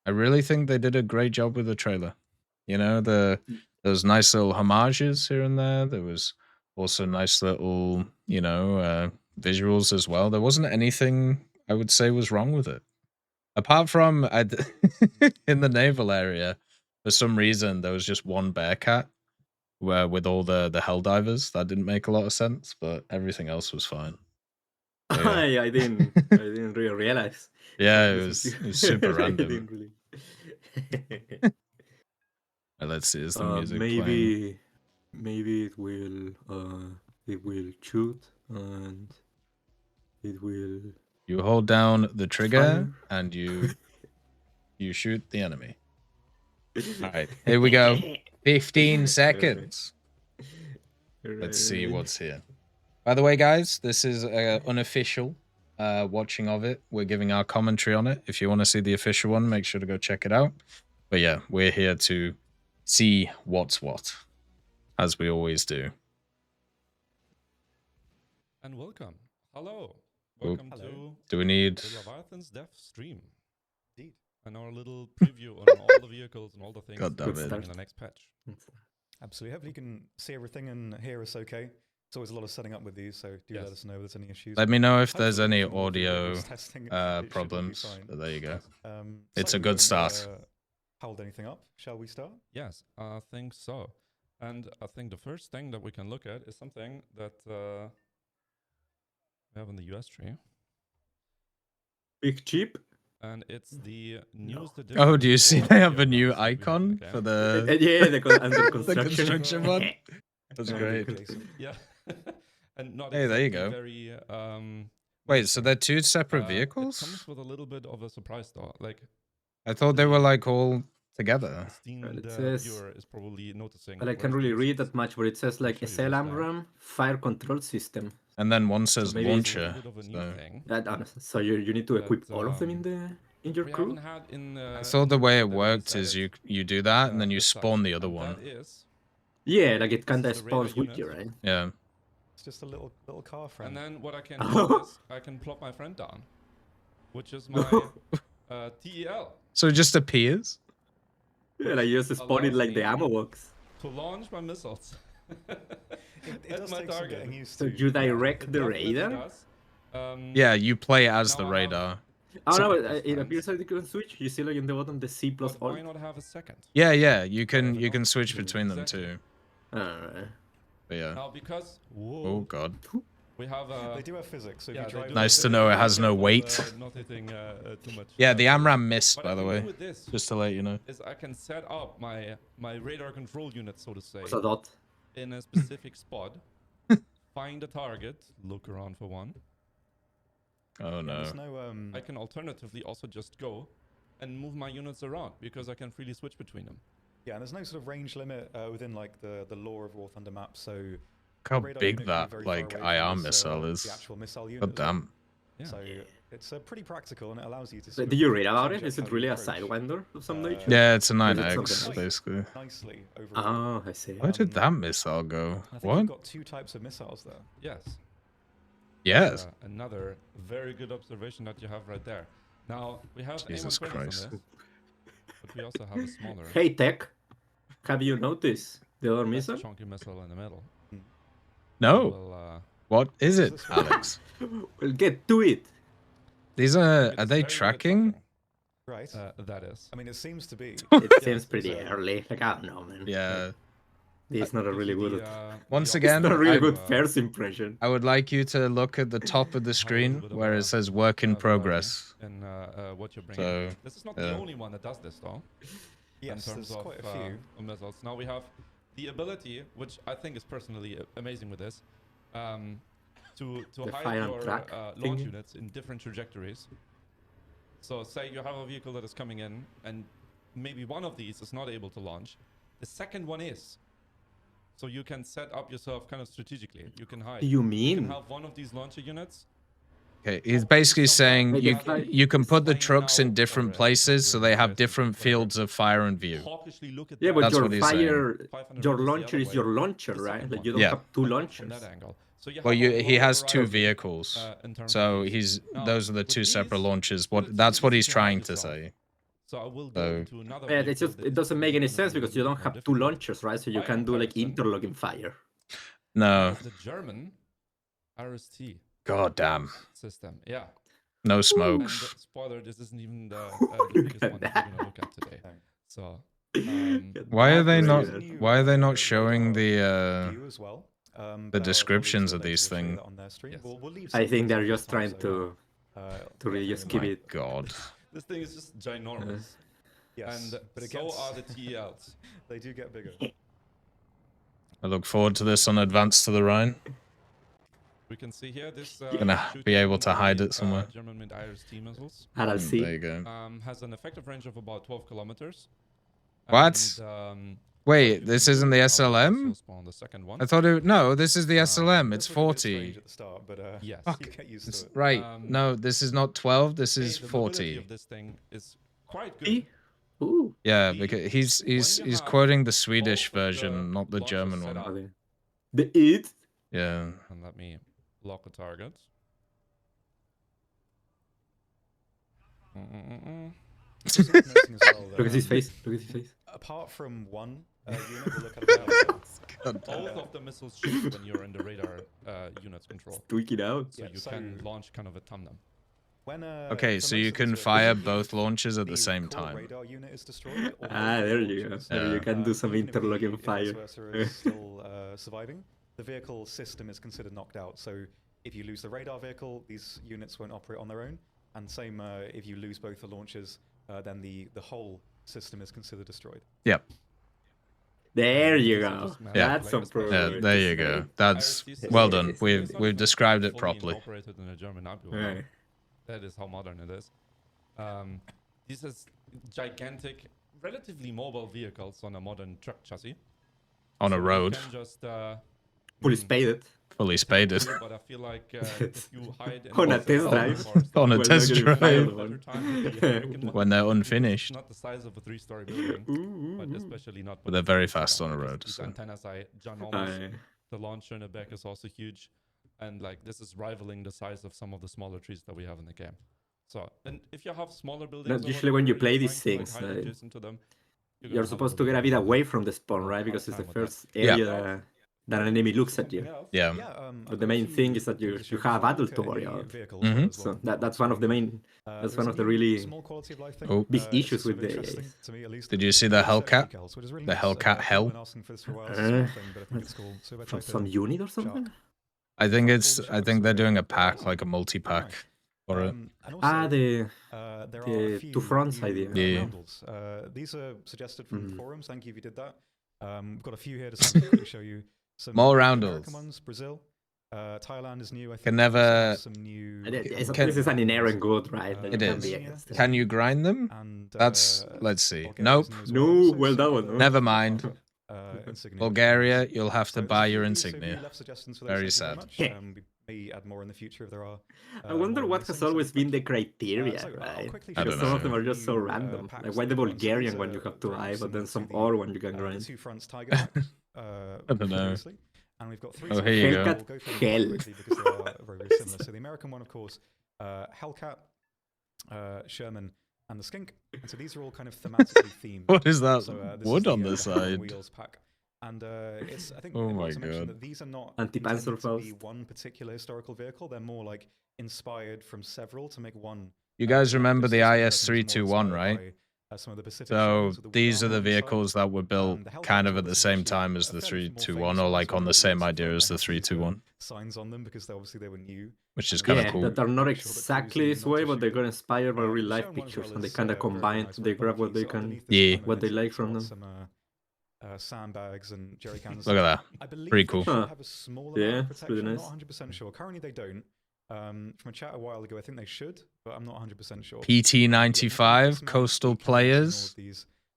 I really think they did a great job with the trailer. You know, those nice little homages here and there. There was also nice little, visuals as well. There wasn't anything I would say was wrong with it. Apart from in the naval area, for some reason there was just one bearcat where with all the hell divers. That didn't make a lot of sense, but everything else was fine. Yeah. I didn't really realize. Yeah, So it was super I random. didn't really. Let's see, is the music playing? Maybe it will shoot and it will. You hold down the trigger Fire. and you shoot the enemy. All right, here we go. 15 seconds. Let's see what's here. By the way, guys, this is unofficial watching of it. We're giving our commentary on it. If you want to see the official one, make sure to go check it out. But yeah, we're here to see what's what, as we always do. And welcome. Hello. Welcome to Do we need the Leviathans dev stream. Indeed. And our little preview on all the vehicles and all the things God damn it. in the next patch. Absolutely. Hopefully you can see everything and hear us okay. It's always a lot of setting up with these, so do let us know if there's any issues. Let me know if there's any audio problems. But there you go. It's a good start. Hold anything up? Shall we start? Yes, I think so. And I think the first thing that we can look at is something that we have in the US tree. Big Jeep. And it's the newest edition. Oh, do you see they have a new icon for the Under construction. the construction one? That's great. Yeah. And not hey, there you go. Very, wait, so they're two separate vehicles? It comes with a little bit of a surprise though. Like, I thought they were like all together. It says, is probably noticing. but I can't really read that much, but it says like SLAM fire control system. And then one says So maybe launcher. So you need to equip all of them in your crew? I thought the way it worked is you do that and then you spawn the other one. Yeah, like it kinda spawns with you, right? Yeah. It's just a little car friend. And then what I can do is I can plop my friend down, which is my TEL. So it just appears? Yeah, like you just spawn it like the ammo box. To launch my missiles. it does take some getting used to. So you direct the radar? Yeah, you play as the radar. Oh no, it appears like you can switch. You see like in the bottom the C plus alt. Why not have a second? Yeah, you can switch between them too. Alright. But yeah. Now because oh god. We have they do have physics, so if you drive nice to know it has no weight. Not hitting too much. Yeah, the AMRAAM missed, by the way. Just to let you know. Is I can set up my radar control unit, so to say. What's a dot? In a specific spot. Find a target, look around for one. Oh no. I can alternatively also just go and move my units around because I can freely switch between them. Yeah, and there's no sort of range limit within like the lore of War Thunder maps, so how big that like IR missile is. The actual missile unit. God damn. Yeah. So it's pretty practical and it allows you to. Do you read about it? Is it really a sidewinder of some nature? Yeah, it's a 9X basically. Nicely oh, I see. Where did that missile go? I think what? You've got two types of missiles there. Yes. Yes. Another very good observation that you have right there. Now we have Jesus Christ. On this, but we also have a smaller. Hey Tech, have you noticed the other missile? Chunky missile in the middle. No. Well, what is it, Alex? We'll get to it. These are they tracking? Right. That is. I mean, it seems to be. It seems pretty early. Like I don't know, man. Yeah. It's not a really good. Once again, not a really good first impression. I would like you to look at the top of the screen where it says "work in progress." And what you're bringing. So, this is not the only one that does this, though. Yes, in terms there's quite a few missiles. Now we have the ability, which I think is personally amazing with this, to hide your launch units in different trajectories. So say you have a vehicle that is coming in, and maybe one of these is not able to launch. The second one is. So you can set up yourself kind of strategically. You can hide. You mean? You can have one of these launcher units. Okay, he's basically saying you can put the trucks in different places so they have different fields of fire and view. Yeah, but that's your launcher is your launcher, right? Like you don't have two launchers. Well, he has two vehicles, so those are the two separate launchers. That's what he's trying to say. So I will go into another. Yeah, it's just, vehicle it that's doesn't make any gonna sense be a because little you don't bit more have two difficult. launchers, right? So you By can do like comparison, interlocking fire. No. is the German RST God damn. system. Yeah. No And smokes. spoiler, this isn't even the biggest one that we're gonna look at today. So Why are they not? Brilliant. Why are they not showing the view as well. the descriptions of these things? Yes. We'll leave I some think they're details just on trying time, to so, really just keep My it. God. this thing is just ginormous. yes, And but it so gets, are the TELs. they do get bigger. I look forward to this on Advance to the Rhine. We can see here this Gonna be able to hide it somewhere. German mid IRST missiles I'll see. There you go. has an effective range of about 12 kilometers. What? And, Wait, this isn't the SLM? also spawn the second one. I thought it. No, this is the SLM. It's Does look a bit strange 40. at the start, but Yes. you get used It's, to it. right. No, this is not 12. This is The mobility 40. of this thing is quite good. Ooh. Yeah, The- because when you he's have quoting the Swedish both of the version, not the launchers German set one. up. The it. Yeah. And let me lock a target. It's worth noting as well that, Look at his face. Look at his face. apart from one unit, we'll look at the Both of the missiles shoot when you're in the radar unit's control. Tweak it out. So Yeah, you so can launch kind of a tandem. when, Okay, for so most you of the can turrets, fire both launches at the the same core time. radar unit is destroyed. Or Ah, both there you go. launchers. There you can do some Even if interlocking if vice fire. versa is still surviving, the vehicle system is considered knocked out. So if you lose the radar vehicle, these units won't operate on their own. And same if you lose both the launchers, then the whole system is considered destroyed. Yep. There you go. Yeah. That's some pro. Yeah, there you go. That's well done. We've described it properly. Incorporated in a German Abu. Right. That is how modern it is. This is gigantic, relatively mobile vehicles on a modern truck chassis. On So a you road, can just, Fully spaded. fully spaded. but I feel like if you hide in On a the test drive. forest, On a Well, test look at the drive. file one. better time with the American one. When they're It's unfinished. not the size of a 3-story building, but especially not. But they're very fast on a road, These so. antennas are ginormous. Aye. The launcher in the back is also huge, and like this is rivaling the size of some of the smaller trees that we have in the game. So, and if you have smaller buildings, or usually when you whatever, play you're these trying to, things, hide adjacent to them, gonna You're have supposed to get a bit away from the spawn, right? hard Because it's the time with that. first area that an enemy looks at you. Yeah. But the main thing is that you have battle to worry about. Mhm. So that's one of the main, that's one of the really Oh. big issues with the AAs. Did you see the Hellcat? The Hellcat Hell? From some unit or something? I think they're doing a pack, like a multi-pack for it. The two fronts idea. Yeah. These are suggested from the Mhm. forums. Thank you if you did that. We've got a few here to show you. Some More American roundels. ones, Brazil. Thailand is new. I think. Can There's never- some new. This is an inherent good, right? It can is. be against it. Can you grind them? And, That's let's see. Bulgaria's Nope. new as No, So well, that some one, of no. Never mind. insignia. Bulgaria, you'll have to So buy there's a your few of these, so if you insignia. left suggestions for Very those, thank sad. you very much. We may add more in the future if there are. I wonder more what missing, has so always been thank the you. criteria, So I'll right? quickly I show don't Because some of know. them are just so few, random. packs Like why the that we've got. Bulgarian These one are you have to very buy, but similar then to some the, other one you can the grind. two fronts Tiger packs, I don't know. previously. And we've got three. Oh, sort here of you go. we'll go through them quite Hell. quickly because they are very, very similar. So the American one, of course, Hellcat, Sherman, and the Skink. And so these are all kind of thematically themed. What is that? So, this Wood is on the Hammer side. Wheels pack. And it's, I think, Oh important my to mention God. that these are not Anti-Panzer intended to be Faust. one particular historical vehicle. They're more like inspired from several to make one. You guys remember the This is IS-321, more right? inspired by, some of the Pacific So Shermans with the these are wood the armor on the side. vehicles that were built The Hellcats kind of were at the same essentially time as a the fairly more 321, famous or one, like so on the lots same of, idea as the they have these, 321, signs on them because obviously they were new. which is kind of Yeah, cool. that are not Make sure that exactly cruising this not way, to but they shoot. got inspired by The real life Sherman one as pictures, well and they is, kind of very, very combine, nice, they very grab what bulky. they So can, underneath this Yeah. component, what they it's like got from them. some, sandbags and jerry cans. Look at that. I believe Pretty they cool. should Huh. have a small Yeah, amount of it's pretty protection. nice. I'm not 100% sure. Currently they don't. From a chat a while ago, I think they should, but I'm not 100% sure. PT95, coastal players,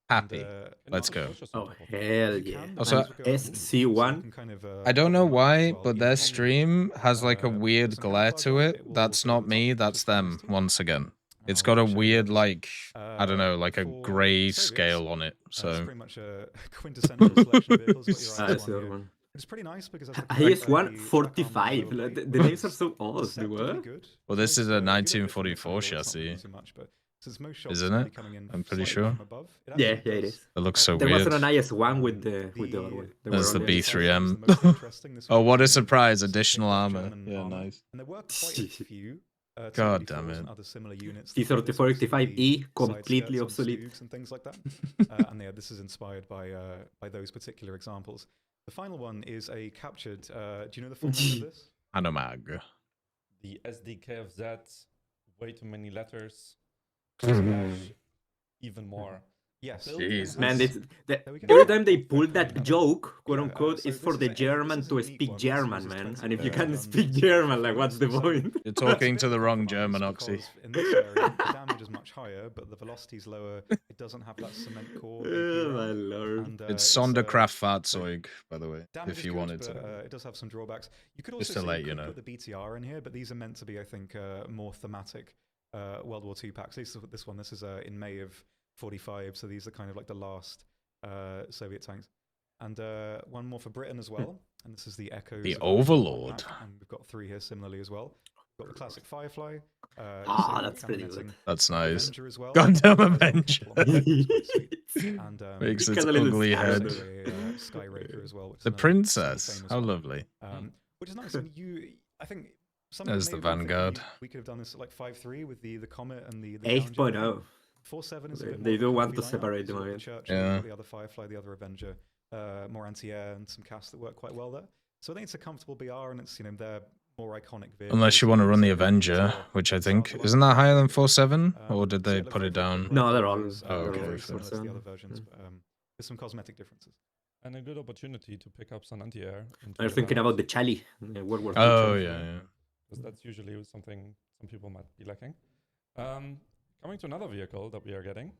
happy. And, Let's go. Oh, hell yeah. Also, SC1, I don't know why, but their stream has like a weird glare to it. That's not me, that's them, once again. It's got a weird, like, I don't know, like a grey scale on it, It's so... pretty much a quintessential selection of vehicles. Got your that's eyes the on other here. one. It's pretty nice because IS-1 45. The names are so odd, they were. Well, this is a 1944 chassis. Since most shots Isn't are it? only coming in I'm pretty slightly sure. from above, it Yeah, actually yeah, it does is. It looks so There weird. wasn't an IS-1 with the other one. There That's were the only B3M. The most interesting, this Oh, was what a the surprise! some Additional kick-off armor. German Yeah, armor. nice. And there were quite a few God T-34s damn it. and other similar units. that had T-34, specifically 85E, side completely skirts on obsolete. Stoogs and things like that. And yeah, this is inspired by those particular examples. The final one is a captured. Do you know the full name of this? Hanomag. The SDKFZ, way too many letters. Even more. Yes. Jeez. Man, There we go. every time they pull that Yeah, joke, quote yeah, unquote, so it's for this the is a- German this is a to unique speak one. This German, uses man. 20 And if you guns can't speak and German, like, what's the so- point? You're It's a talking bit to the of a wrong compromise German, Oxy. because in this area, the damage is much higher, but the velocity is lower. It doesn't have that cement core. AP Oh, my round, lord. and, It's so Sonderkraft Fahrzeug, by the way, damage if is you good, wanted but, to. it does have some drawbacks. You could Just also to say let you you could know. put the BTR in here, but these are meant to be, I think, more thematic World War II packs. At least this one, this is in May of 45, so these are kind of like the last Soviet tanks. And one more for Britain as well, and this is the Echoes. The of Overlord. map, and we've got 3 here similarly as well. We've got the classic Firefly. That's pretty good. That's nice. Avenger as well. Goddamn So Avenger. and Makes He's its got a little ugly scar head. on also a Skyraker as well. Which is The another princess. small How famous one. lovely. Which is nice. I mean, I think some There's people the may have been thinking Vanguard. we could have done this at like 5.3 with the Comet and the 8.0. 4.7 is a bit more They of a do want comfy to lineup. separate So them you've got again. the Churchill, Yeah. you've got the other Firefly, the other Avenger, more anti-air, and some casts that work quite well there. So I think it's a comfortable BR, and it's, you know, they're more iconic vehicles. Unless you want to run the So Avenger, it's, which I it's think hard to isn't run. that higher than 4.7, or did So they yeah, look put very, it very down? good. No, they're all- Those, Oh, they're okay, very fair similar to the enough. other versions, but with some cosmetic differences. And a good opportunity to pick up some anti-air. I was thinking about the Chali, World War II. Oh Chali. yeah, Because that's usually something some people might be lacking. Coming to another vehicle that we are getting.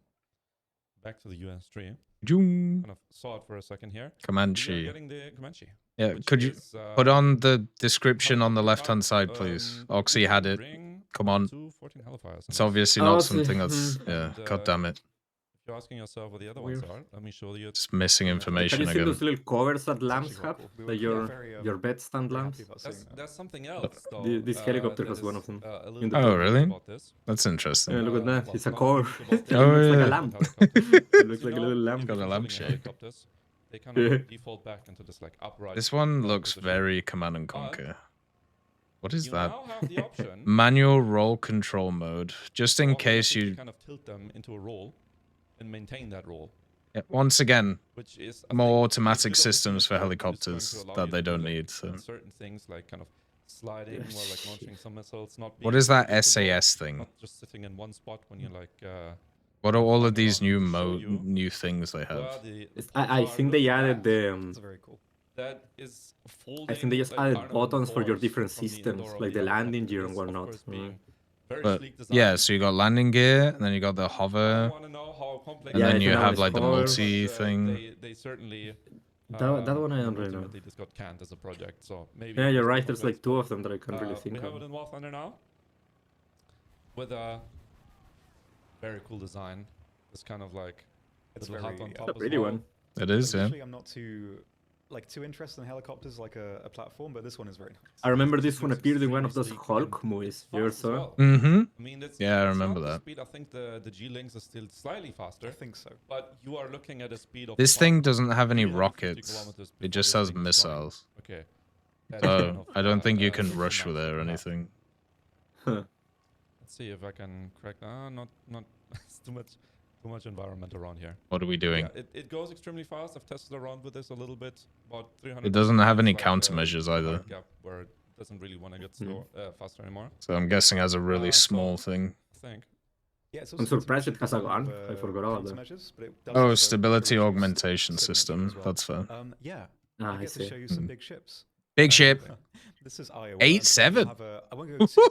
Back to the US tree. yeah. Kind of saw it for a second here. We are Comanche. getting the Comanche. Yeah, which could you is, put on the description on the helicopter left-hand type, side, please? Oxy had it. bring Come on. 14 Hellfires. It's obviously not Oh, something that's... And, Yeah, god damn it. If you're asking yourself what the other ones are, let me show you. Just missing Have information you seen again. those little covers that It's lamps actually quite have? cool. We Like were your bed stand very lamps? happy about seeing that. There's something else, though. This helicopter that has one is, of them. a little In the bit Oh, unique really? about this. That's interesting. Yeah, look at that. Well, It's a not core. unique about It this. Oh, looks like yeah. a lamp. Helicopters. It looks You like a know, little if lamp. you're Got a controlling lamp shape. helicopters, they kind Yeah. of default back into this like upright. This one looks position. very Command and Conquer. What is You that? now have the option. Manual roll control mode. Just in case automatically you... kind of tilt them into a roll and maintain that roll, Yeah, once again, which is I more think, automatic a bit of a systems for feature which is going helicopters to allow that you they to do, don't like, need. So, certain things like kind of sliding while like launching some missiles. Not what being is that predictable, SAS thing? Not just sitting in one spot when you're like. What are all of flying these around new to show you new things they where have? the I pulsar think they looks added at. the. It's very cool. That is I think they just like, added armored buttons for your cores different from the systems, indoor of like the helicopter. landing It gear is, and of whatnot. course, being very But sleek design. yeah, so you got landing gear, and then you got the I hover, want to know how complex and Yeah, then I you think have that like the is hover. multi thing. They certainly. That one I don't really know. Ultimately, this got canned as a project, so maybe. Yeah, you're it's right. not There's good, like two but, of them that I can't really think we have of. it in Warthunder now, with a very cool design. It's kind of like It's little hut very- on It's top a as pretty well. one. It is, yeah. Usually I'm not too interested in helicopters like a platform, but this one is very nice. I remember It this one looks appeared in one of extremely those sleek and Hulk movies. fast You ever as saw? well. Mm-hmm. I mean, it's, Yeah, I it's remember not the that. speed. I think the G-Links are still slightly faster, I think so. but you are looking at a speed of This about thing doesn't have any 350 rockets. kilometers It before just this has thing is going. missiles. Okay. That's kind So of, I don't think you can enough rush with it or enough. anything. Huh. Let's see if I can crack. Not. It's too much environment around here. What are we doing? Yeah, it goes extremely fast. I've tested around with this a little bit. About 300. It doesn't have any like, countermeasures either. hard gap where it doesn't really want to get slow, faster anymore. So I'm guessing it has a really So- small thing. I think. Yeah, it's I'm also surprised it has a one of, gun. I forgot about that. countermeasures, but it does Oh, also stability reduce augmentation signature system. as well. That's fair. Yeah, Ah, I I get to see. show you some big ships. Big ship. This is Iowa. 8.7. I won't go too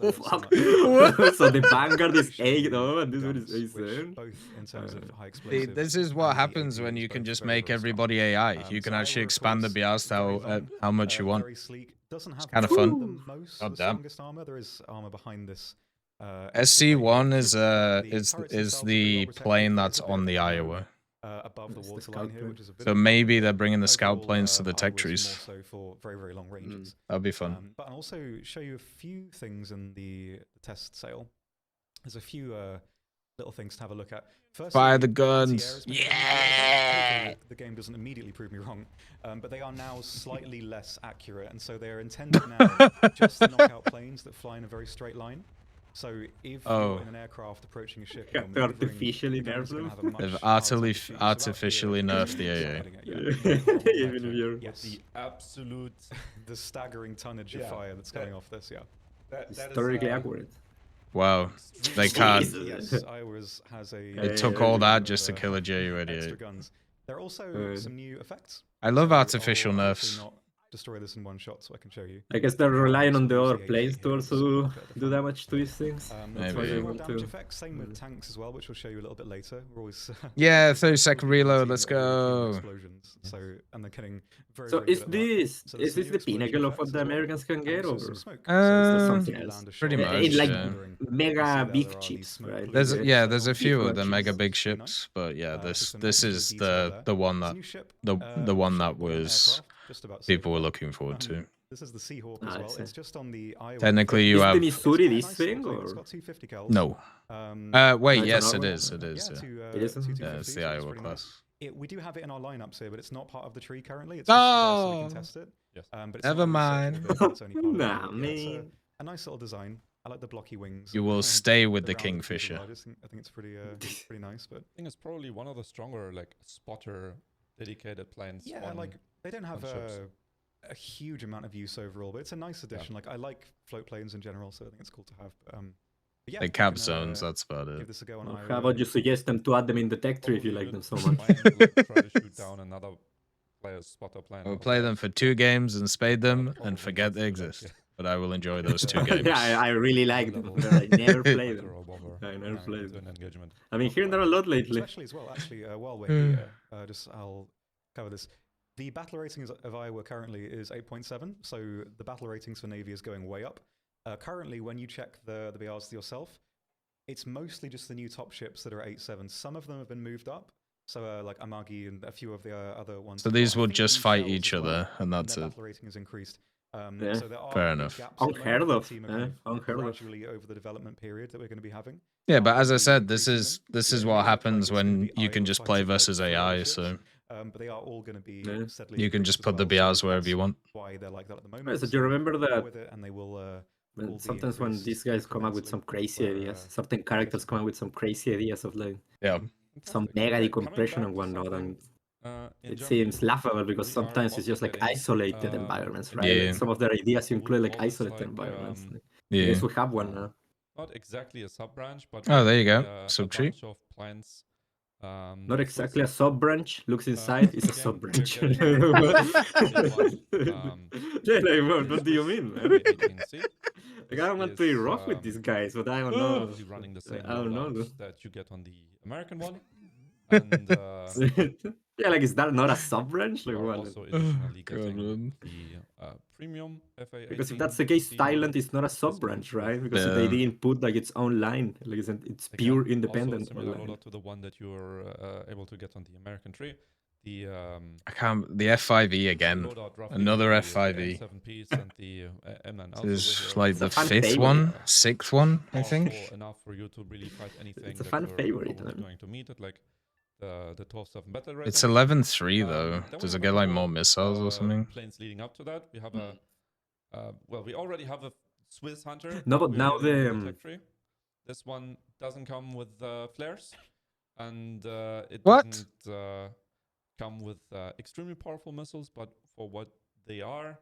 into Fuck. much. So the Vanguard is 8, no, and this one is Guns, which 8.7. both in terms of high See, explosive. this is what and the happens APU when is you can both just very, make very strong. everybody AI. You can So actually Iowa, of expand the course, BRs very to long, how much you want. Very sleek. Doesn't have kinda the fun. most, God the damn. strongest armor. There is armor behind this. SC1 is turrets the themselves are pretty well protected. plane There is that's a bit on of the a dome, Iowa. Above the It's the waterline scout here, plane. which is a bit So of a maybe problem. they're bringing the scout Overall, planes to the tech Iowa is trees. more so for very, very long ranges. That'd be fun. But I'll also show you a few things in the test sale. there's a few little things to have a look at. First, Fire the guns. Yeah. The game doesn't immediately prove me wrong, but they are now slightly less accurate, and so they are intended now just to knock out planes that fly in a very straight line. So if you're in an aircraft approaching a ship, They artificially nerfed them. They've artificially nerfed the AA. Even if you're... Yes. The absolute, the staggering tonnage of fire that's coming off this, Historically accurate. Wow, they can't. Yes, Iowa has a... It took all that just to kill a Ju-88. Extra guns. There are also some new effects. I love So artificial I'll nerfs. not destroy this in one shot so I can show you. I guess they're relying on the other Yeah, planes to also yeah. do damage to these things. Maybe. That's why they More want damage to. effects, same with tanks as well, which we'll show you a little bit later. We're always Yeah, 30-second reload. seeing Let's that we're go. getting explosions. So and they're getting very, So very is good at that. this So there's is some this new the explosion pinnacle of effects what as the well, Americans can and get, also or some smoke. is there something If you else? land a Pretty shot, much, In like yeah. mega big there are chips, these smoke right? plumes. There's a few of the chips. mega big Pretty nice. ships, but yeah, Just some this extra is detail there. the one There's a that new ship, the one that ship or was aircraft, just about to say people were that. looking forward to. This is the Seahawk as Ah, I well. see. It's just on the Iowa. Technically, you Is the have Missouri It's this quite a thing, nice little plane. It's or got 250 cals. no. Um, Wait, it's yes, an it Iowa? is. It is. Yeah. It isn't? Yeah, it's the Iowa class. We do have it in our lineups here, but it's not part of the tree currently. It's Oh. just there so we can test it. Yes. But it's Never not a mind. researchable vehicle, it's only part of the Nah, tree. Yeah, it's man. a nice little design. I like the blocky wings. You will and stay with the rounded Kingfisher. fuselage. I think it's pretty pretty nice. But I think it's probably one of the stronger like spotter dedicated planes. yeah, on, like they don't have on ships. a huge amount of use overall, but it's a nice addition. Like I like float planes in general, so I think it's cool to have. But yeah, The you cap can, zones. That's about give it. this a go on Or Iowa. how about you suggest them to add them in the tech tree if you Probably like them so good much? plan to, like, try to shoot down another player's spotter plane. We'll or play them for 2 games and spade them probably and forget they not, like, exist. But I will enjoy those 2 Yeah, games. Yeah, I really like them. level but I never played spotter them. or whatever I never played into them. an engagement. I've been hearing that a lot lately. Especially as well, actually, while we're here, I'll cover this. The battle ratings of Iowa currently is 8.7, so the battle ratings for Navy is going way up. Currently, when you check the BRs yourself, it's mostly just the new top ships that are 8.7. Some of them have been moved up, so like Amagi and a few of the other ones. So as well. these I will think just the fight Shells each as well, other, and that's their it. battle rating has increased. Yeah, So there are fair big enough. gaps at the moment. Unheard The of. team are kind of Unheard of. gradually over the development period that we're going to be having. Yeah, but as I Probably said, this increasing them. is Yeah, what it looks like happens it's gonna when be you can Iowa just play fighting, like, versus four AI. ships. So But they are all going to be Yeah. steadily you can increased just as put the well, BRs so wherever you that's want. why they're like that at the moment. Right, so do you remember go that with it and they will when all be sometimes when increased these guys come up with some crazy where, ideas, certain characters come up with some crazy ideas of like yeah, some Fantastic. mega Coming decompression back and to whatnot, something, and in it Germany, seems laughable because we are sometimes it's also just like getting, isolated environments, right? Yeah. Like some of their ideas we include would like call this isolated like, environments. Like, I yeah. guess we have one now. not exactly a sub branch, but Oh, there you basically, go. a Sub-tree. bunch of planes. Not exactly a Swiss, sub branch. Looks inside, it's a again, sub branch. we're getting Yeah, the like, what do you Swiss mean, man? A18C. Like, I don't want to be rough with these guys, but I don't know. Obviously running the same I don't know. loadout that you get on the American one. And Yeah, like, is that not a sub branch? Like, we are what? also additionally God, getting man. the premium FA18. Because if that's the case, C Thailand is not a this sub one branch, with right? Because they Yeah. didn't put like its own line. Like, it's again, pure also independent. a similar line. loadout to the one that you were able to get on the American tree. The I can't. The F5E again. loadout roughly Another with the F5E. M7Ps and the M9 Alpha, This which is are like the It's a fan 5th favorite. one, 6th one, I think. powerful enough for you to really fight anything It's a that fan you're favorite, probably man. going to meet at like the 12.7 battle rating. It's 11-3 though. Then we Does have it a get like couple, more missiles or something? Planes leading up to that. We have a well, we already have a Swiss Hunter. No, but we're now getting the, on tech tree. This one doesn't come with flares, and it What? doesn't come with extremely powerful missiles. But for what they are,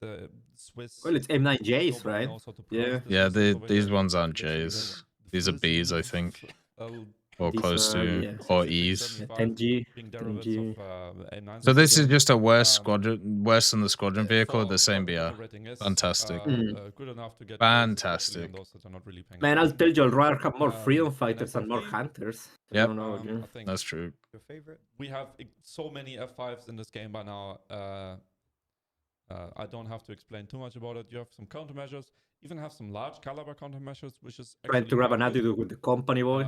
the Swiss. Well, it's M9Js, nobody right? knows how to Yeah. pronounce this Yeah, missile over these here. ones aren't Basically, J's. the These are B's, I Flissen think. L- Or These close are, to, yeah. or E's. 75 10G. being derivatives 10G. of M9. So this is just a worse Um, squadron, worse than the squadron vehicle, for the same what the BR. battle rating is, Fantastic. good enough to get Fantastic. on those that are not really paying Man, I'll attention. tell you, I'd rather have more freedom And fighters and more F5E, hunters. I Yep. don't know. yeah. I think That's true. Your favorite? we have so many F5s in this game by now. I don't have to explain too much about it. You have some countermeasures, even have some large caliber countermeasures, which is Trying to grab an attitude with the company boy.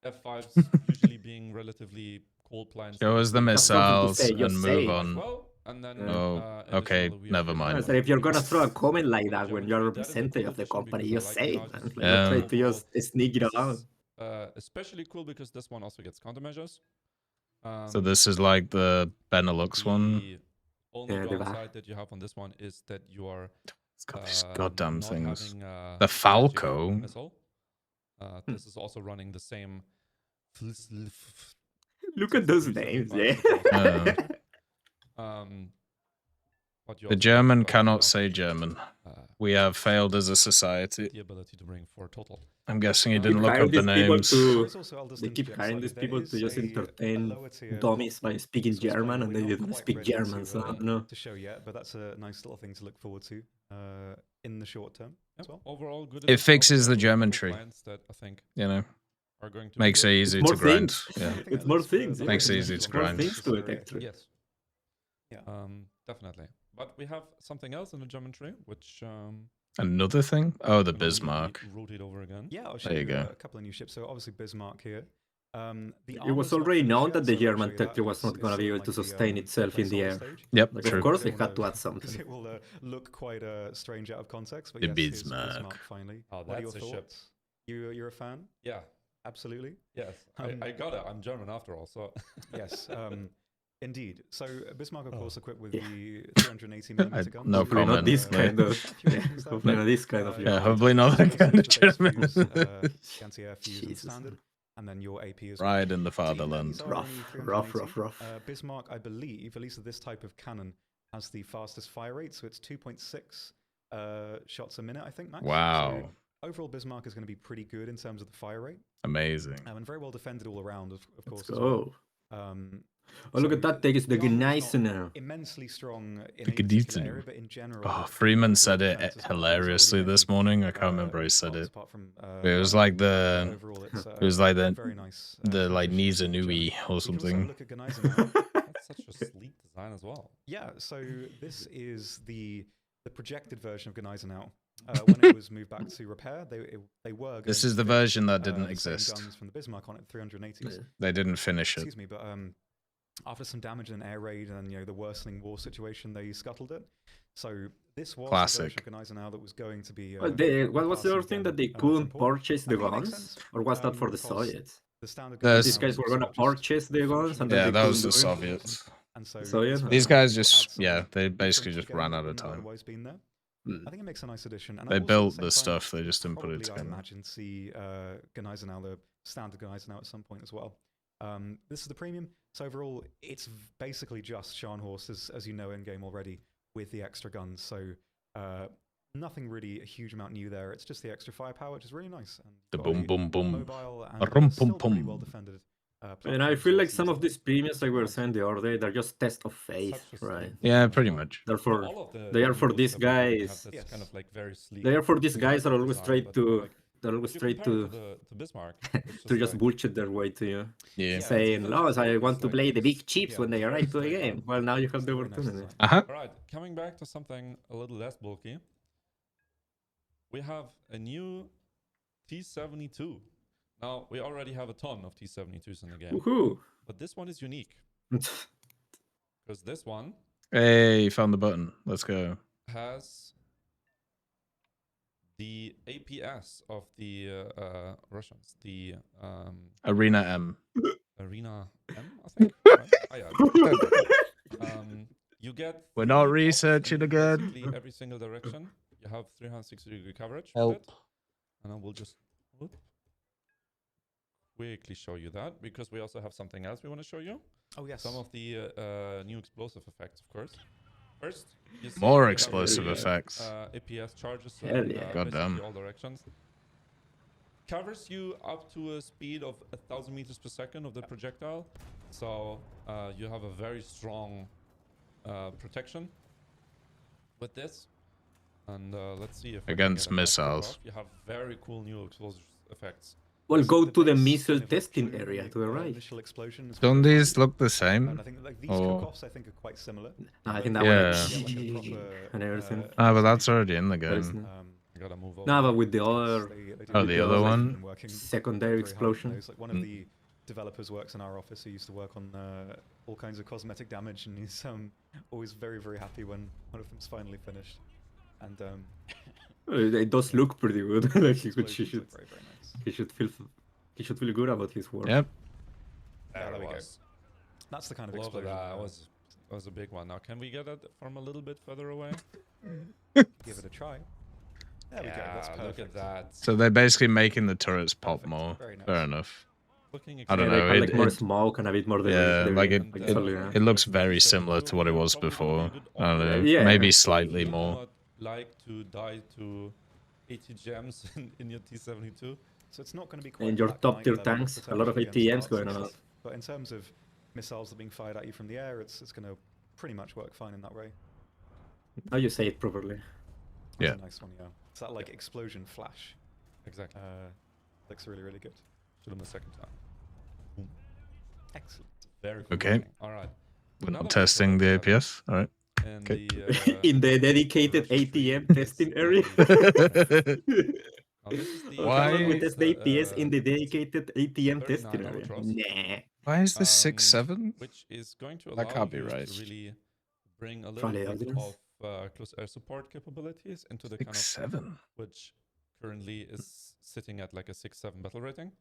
F5s usually being relatively cold planes. Show us the Have something to missiles say, and just say move it. on. Well, And then, Oh, okay, additionally, we have never the mind. So if you're gonna throw a German comment like for the that when German you're a fleet, that is a representative cool of the addition company, because you I say like it, how man. this Like, Yeah. don't try to overall, just sneak it this around. is especially cool because this one also gets countermeasures. So this is like the Benelux one. The only Yeah, the downside that you have on this one is that you are It's got these goddamn not things. having The gaijin Falco. missile. This is also running the same. Look at those names, yeah. But you The also German have, cannot say German. We have failed as a society. the ability to bring 4 total. I'm guessing he Keep didn't look hiring up the these people names. They keep hiring these people to just entertain dummies by speaking German, and they didn't speak German, so I don't know. To show yet, but that's a nice little thing to look forward to in the short term as well. Overall, good. It fixes the additional German cool tree. clients that I think You know, are going to makes be it good. easy More to grind. things. Yeah. It's more things. Makes it yeah. easy to More grind. things to it, actually. Yes. Yeah. Definitely. But we have something else in the German tree, which Another thing? Oh, the I'm gonna Bismarck. rotate over again. Yeah, I'll show There you you go. a couple of new ships. So obviously Bismarck here. It was already known that the German technology was not going to be able to sustain itself in the air. Yep, Like, true. of course, they had to add something. It will look quite strange out of context, but The yes, here's Bismarck. finally. Oh, What are your that's a ship. thoughts? You're a fan? Yeah. Absolutely. Yes. I got it. I'm German after all, so. Yes. Indeed. So Bismarck, of course, equipped with Yeah. the 380 millimeter guns. no Hopefully not comment. this Yeah. kind of. Hopefully not this kind of. Yeah, German. hopefully not that kind of German. Anti-air fuse and Jesus. standard, and then your AP as well. Right in the So even fatherland. these are Rough, only rough, 380. rough. Bismarck, I believe, at least with this type of cannon, has the fastest fire rate, so it's 2.6 shots a minute, I think, max. Wow. So overall, Bismarck is going to be pretty good in terms of the fire rate, Amazing. and very well defended all around, of course. Let's as well. go. Oh, look at that. Take us the Gnesenau. Immensely strong in The a particular Gnesenau. area, but in general. Oh, it's Freeman very said well it defended as well. It's hilariously already this many, morning. I can't remember he said parts it. apart from, It was like but the overall, it was like the very nice, like transition to Gnesenau or German. We can also something. look at Gneisenau. That's such a sleek design as well. Yeah, so this is the projected version of Gneisenau. When it was moved back to repair, they were. This going is to the fit, version that didn't the same exist. guns from the Bismarck on it, 380s. They didn't finish it. Excuse me, but after some damage in an air raid and the worsening war situation, they scuttled it. So this was Classic. the version of Gneisenau that was going to be. What was the other thing that they couldn't from port. purchase I the think it makes guns? sense, Or was that for the because Soviets? The standard There's- These guys were going to purchase the guns and then Yeah, they that was couldn't the do it? Soviets. And so Soviets? These guys just add some yeah, they basically difference just ran together out of that wouldn't time. otherwise been there. Mm. I think it makes a nice addition. And They also at built same the time, stuff, they just didn't put it probably, I together. imagine, see Gneisenau, the standard Gneisenau at some point as well. This is the premium. So overall, it's basically just Scharnhorst, as you know in game already, with the extra guns. So nothing really a huge amount new there. It's just the extra firepower, which is really nice. And The got boom a boom boom. mobile and Rum, still pum, pretty pum. well defended. And I feel like some of these premiums, like we were saying the other day, they're just test of faith, Such a right? sleek Yeah, design as pretty well. much. Therefore, All of the they are for news these that we have, they guys. have this Yes. kind of like very sleek. They are for these guys that are always design, try but, to like, they're always you try compare to it to Bismarck, it's to just like- bullshit their way to you, Yeah. saying, "Oh, I want to play the big chips when they Yeah, arrive to the very game." nice. Well, now you have It's the a very nice opportunity. design. Uh-huh. All right, coming back to something a little less bulky, we have a new T-72. Now, we already have a ton of T-72s in the game, Woohoo! but this one is unique because this one Hey, found the button. Let's go. has the APS of the Russians, the Arena M. Arena M, I think. Right? Oh, yeah. You get We're not 3 pops researching in again. basically every single direction. You have 360-degree coverage. Help. With it. And I will just quickly show you that because we also have something else we want to show you. Oh yes. Some of the new explosive effects, of course. First, you see More we have explosive the, effects. APS charges Hell in yeah. Goddamn. basically all directions. Covers you up to a speed of 1,000 meters per second of the projectile. So you have a very strong protection with this. And let's see if I can Against get a nice clip missiles. off. You have very cool new explosive effects. Well, go to the base missile kind of testing include area the, to the right. Initial explosion is Don't pretty these fun. look the And same? I think like these Or- cook-offs I think are quite similar. No, I think that Yeah. one and everything. Ah, but that's already in the That is game. not- I gotta move over. No, but with the other They do Oh, a the good other job one? and working secondary very hard on explosion. those. Like one of Mm. the developers works in our office who used to work on all kinds of cosmetic damage, and he's always very, very happy when one of them's finally finished. And it does look pretty good. Like he explosions should, look very, very nice. he should feel good about his work. Yep. There we go. was. That's the kind of Love explosion. that. Was a big one. Now, can we get it from a little bit further away? Give it a try. There we go. That's Yeah, perfect. look at that. So they're basically making the turrets pop Perfect. more. Very nice. Fair enough. Looking I don't Yeah, know, they have, it- like more it- smoke and a bit more. Yeah, like it, And, solid, yeah. it looks very similar to what it was before. I don't know, Yeah. maybe slightly You do more. not like to die to 80 gems in your T-72. So it's not going to be quite And your Black top Knight tier level tanks, a protection lot of against ATMs darts going and on. stuff. But in terms of missiles that are being fired at you from the air, it's going to pretty much work fine in that way. Now you say it properly. That's Yeah. a nice one, yeah. It's that like explosion flash. Exactly. Looks really, really good. Should have the second time. Boom. Excellent. Very cool. Okay. looking. All right. We're Another not testing the vehicle APS. All right. in Okay. the, In the dedicated ATM testing area. Now, this is the Why- How about we test the Yamato, APS in the dedicated ATM 39 testing area? albatross. Nah. Why is this 6.7? which is going to allow That can't be you right. to really bring a little Probably bit evidence. of close air support capabilities into the kind of 6.7. which currently is sitting at like a 6-7 battle rating.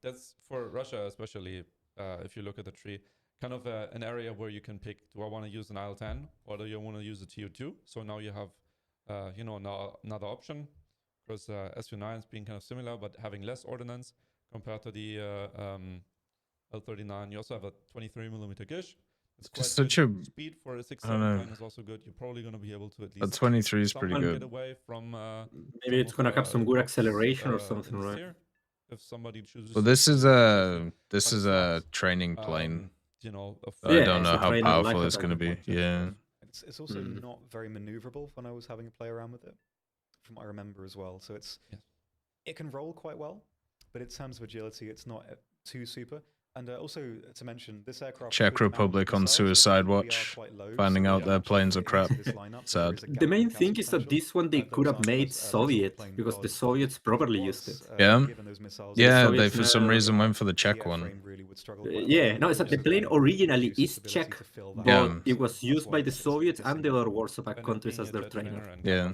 That's for Russia, especially if you look at the tree, kind of an area where you can pick, do I want to use an IL-10 or do you want to use a TU2? So now you have, another option, because SU9 is being kind of similar, but having less ordnance compared to the L39. You also have a 23mm Gish. It's quite Just such a- good. Speed for a I 6-7 don't know. plane is also good. You're probably going to be able to at A least 23 is pretty somewhat good. get away from Maybe it's gonna have some good acceleration or something, right? If somebody chooses. Well, this is a training Um, plane. you know, a I Yeah, don't it's know a how training powerful like it's a going to be. tank. Yeah. It's also Mm. not very maneuverable when I was having a play around with it, from what I remember as well. So it can roll quite well, but in terms of agility, it's not too super. And also to mention, this aircraft. Czech could mount Republic on missiles, but Suicide we are Watch, quite low, finding so out we their don't planes actually are fit crap. into this lineup, so Sad. there is a The gap in main CAS thing is that potential. this one they Those could have aren't made the Soviet plane because the pod Soviets probably was, used it. Yeah. given those missiles, Yeah, Soviets they for some never- reason went for the Czech the one. airframe really would struggle quite a Yeah, lot. no, it's that the So plane then originally reduce is its ability Czech, to fill but that Yeah. gap. it was That's used why by the it's Soviets and the missing other out. Warsaw Pact And it countries being as a their jet trainer. trainer and Yeah.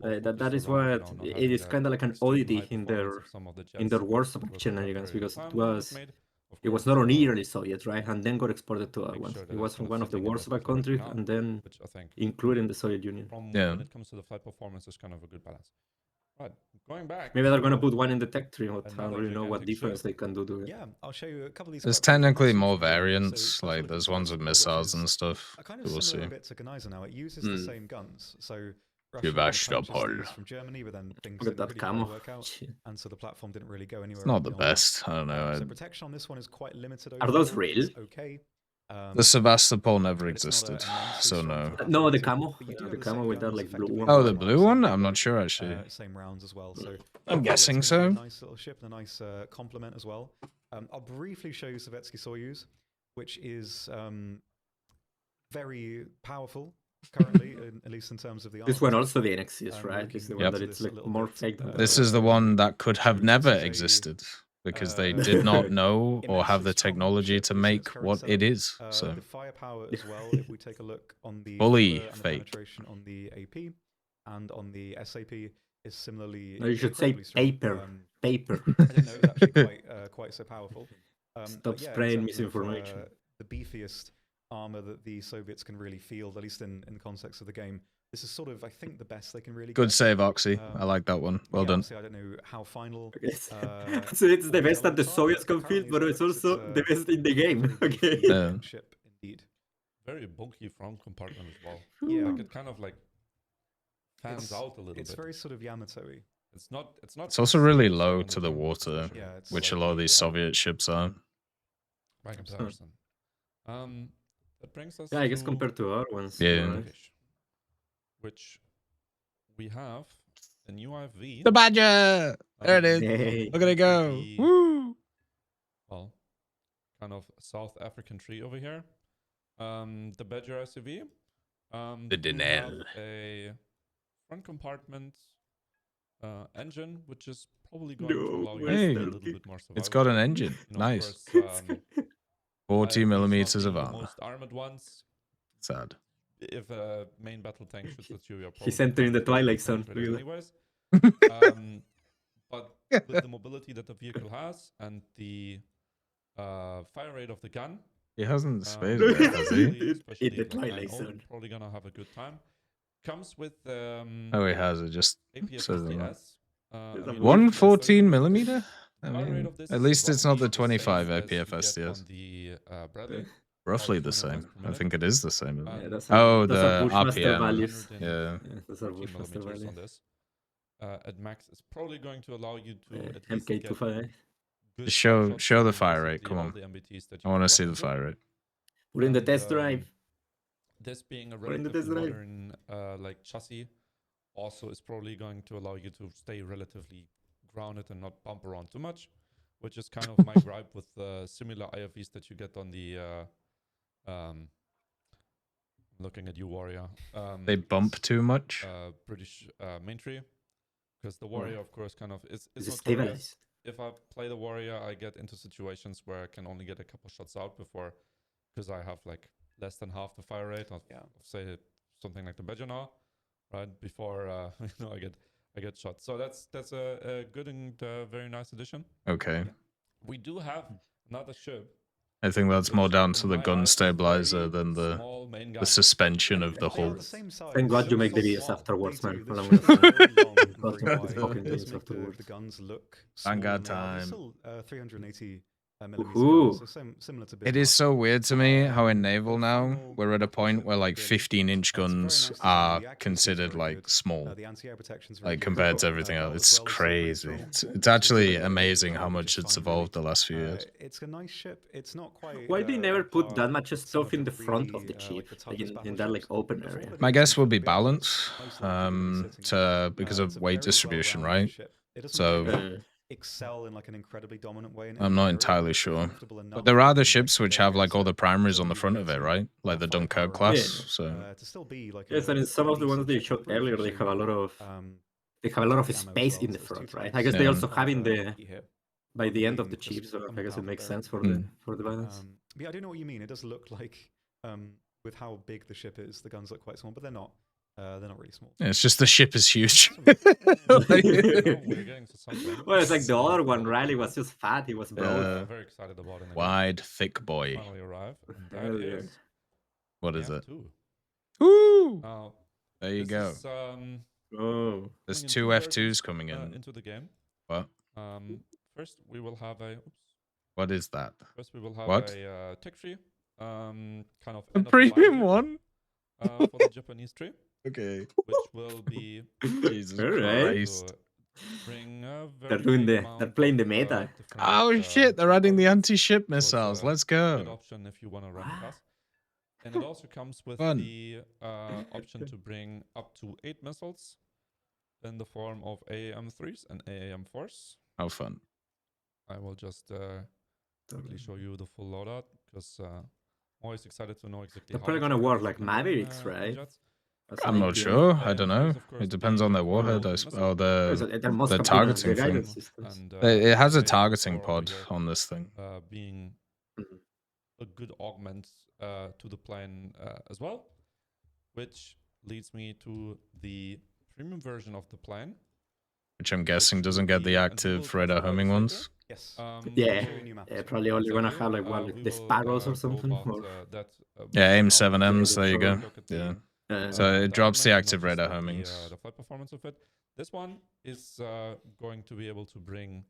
Gaijin, That is focused around, what not it having is the kind of like an extreme oddity high in performance their of some of the in their jets Warsaw that Pact were shenanigans very because well made. Of it was course, not originally Soviet, right? And then got exported to other make ones. sure that It it's was from kind one of the fitting in Warsaw with Pact what's countries working out, and then which I think including the Soviet Union. from Yeah. when it comes to the flight performance is kind of a good balance. Right, going back. Maybe they're gonna to put one in the tech tree, but I don't another really know what gigantic difference ship. they can do to it. Yeah, I'll show you a couple of these. There's quite briefly. technically This more one's from Germany, variants, so like I'll there's look at ones with which missiles is and stuff. a kind of We'll similar see. bit to Gnesenau. It uses the Hmm. same guns, so Russia Give got us purchased the pole. these from Germany, but then things Look at didn't that really camo. quite work out, Shit. and so the platform didn't really go anywhere. It's not the beyond that. best. I don't know. So protection on this one is quite limited. Are those overall. real? It's okay. The Sevastopol never but it's not existed, immensely so strong no. for No, the battle, camo. but you do The have the camo same with that guns like blue effectively one. Oh, as the well, blue so one? they're I'm not both, sure actually. Same rounds as well. So I'm overall, guessing it's gonna be so. a nice little ship and a nice complement as well. I'll briefly show you Sovietsky Soyuz, which is very powerful currently, at least in terms of the This one arms. also the NXCs, We're right? looking It's the Yep. one that into it's this a like little more bit, fake than This the- is the one that could have This never is a, existed because they uh, did not know or have immensely the strong technology ship to using its make current what it setup. is. So The firepower as well, if we take a look on the Fully filler and the fake. penetration on the AP and on the SAP is similarly No, you should say incredibly strong. paper. Paper. I didn't know it was actually quite so powerful. Stop But yeah, in spraying terms of, misinformation. the beefiest armor that the Soviets can really field, at least in the context of the game. This is sort of, I think, the best they can really good get. save, Oxy. I like that one. Well Yeah, done. obviously, I don't know how final. Yes. uh, So it's all the best that the elements are, Soviets but can field, currently but as it's it looks, also the best in the a game. very Okay. beefy Yeah. ship indeed. Very bulky front compartment as well. Yeah. Like it kind of like fans out a little It's bit. very sort of Yamato-y. It's not. It's also really super low strong on to the front, water, especially Yeah, it's which a like lot of these the, Soviet ships are. by comparison. That brings us. Yeah, I guess to compared to our ones. Yeah. you're right. Turkish, which we have a new IFV. The Badger! There it is. Yay. Look at it go. The, Woo! well, kind of South African tree over here. The Badger SUV. The do Denel. have a front compartment engine, which is probably going to allow you Hey, to be a little bit more survivable. It's got an engine. You know, of Nice. course, 40 IFVs not millimeters of being the armor. most armored ones. Sad. If a main battle tank shoots at you, you're probably He's entering the going to Twilight Zone. penetrate it Look at anyways. But with the mobility that the vehicle has and the fire rate of the gun, He hasn't space that. yet, has he? especially In the like Twilight 9.0, Zone. probably gonna have a good time. Comes with Oh, he has. It just says it. APS-STS. There's a 114 millimeter? I Fire rate mean, of this at is least it's not roughly the 25 same as you get APFSTS. on the Bradley. Roughly the 200 same. miles per I minute. think it is the same. Isn't it? Yeah, that's Oh, those the are Bushmaster RPM. values. Yeah. Those are 14 Bushmaster millimeters on values. this. At max, it's probably going to allow you to at least MK25. get good Just show shots the on fire rate. basically Come all on. the MBTs that I you want can to see run the into. fire rate. Put in the And, test drive. This being a Put in the test relatively drive. modern like chassis also is probably going to allow you to stay relatively grounded and not bump around too much, which is kind of my gripe with similar IFVs that you get on the looking at you, Warrior. They bump too much. British main tree, because the Warrior, of course, kind of is Is it notorious. stabilized? If I play the Warrior, I get into situations where I can only get a couple shots out before, because I have like less than half the fire rate of say something like the Gnesenau, right? Before you know, I get shot. So that's a good and very nice addition. Okay. We do have another ship. I think that's more which down in to the my gun eyes is stabilizer very than the small main gun. suspension of the They are hull. the same size. Thank God you make the so videos small. afterwards, They man. do. The Well, I'm ships gonna are very long and God, very the wide. fucking It does videos make afterwards. the guns look small. Vanguard and they are. They're time. still 380 Ooh. millimeters guns, so similar to It is Bismarck. so weird to me how in naval The now final we're at a point where like battleship, 15-inch very guns nice design. are The accuracy is considered very like good. small, The anti-air protection's really like good. compared to everything Bell else. as It's well is still really crazy. strong. It's actually So, amazing you how could much just it's find evolved the really, last few years. it's a nice ship. It's not quite. Why they never on put par that much with some stuff of in the front of really, the chip, like the like toughest in that like battleships. open But for all area? it My is, guess the would be ship it's balance, most likely gonna be sitting because it's of a weight very distribution, well-rounded right? ship. It doesn't So really excel in like an incredibly dominant way in I'm every not area, entirely but it's sure. comfortable But enough there are the in ships restricted which have areas like all the to primaries on the really front get of it, some right? Like the Dunkirk firepower class. around So to still be like Yes, I mean some a of the ones decent they ship showed for British earlier, they have a lot of camo as space well, in the so it's front, two right? I types guess they Yeah. also have in the here. by the end of being the just chip, so a I more guess it powerful makes sense variant. for the balance. But yeah, I do know what you mean. It does look like with how big the ship is, the guns look quite small, but they're not. They're not really small. yeah, it's just the ship is huge. We're Like- getting to something. Well, it's like the other one, Probably Riley cool. was just fat, he was I'm broad. very excited about it. Wide, thick boy. Finally arrive. And that Hell yeah. is What is it? F2. Woo! Now, There you this go. is, Oh. There's coming in two versions, F2s coming in. into the game. What? First, we will have a. Oops. What is that? First, we will have What? a tech tree. Kind of A end of the line premium vehicle, one? for the Japanese tree, Okay. which will be Jesus Alright. Christ. to bring a They're very doing big they're playing the amount of, meta. different, Oh shit, they're adding the components. anti-ship So it's missiles. a Let's good go. option if you want to run What? fast. And it also comes with Fun. the option to bring up to 8 missiles in the form of AAM-3s and AAM-4s. How fun. I will just quickly show you the full loadout because I'm always excited to know exactly They're how probably much gonna power work is like gonna be in, Mavericks, in right? jets. That's I'm an not idea. sure. I don't know. AAM-3s, of course, It depends on their being warhead. the missile, Or There must the have been targeting the thing. guidance systems. and It has a AAM-4 targeting over pod here, on this thing. being Mhm. a good augment to the plane as well, which leads me to the premium version of the plane. Which I'm guessing doesn't get the active radar homing ones. Yes. Yeah. Very new map Yeah, as well. probably only gonna Exactly. have like what, like We the will, Sparrows go or something. about, Or, that, Yeah, aim now. 7Ms. There you sure. go. Look at Yeah. the, So it the drops the element and active not just radar at homings. the flight performance of it. This one is going to be able to bring.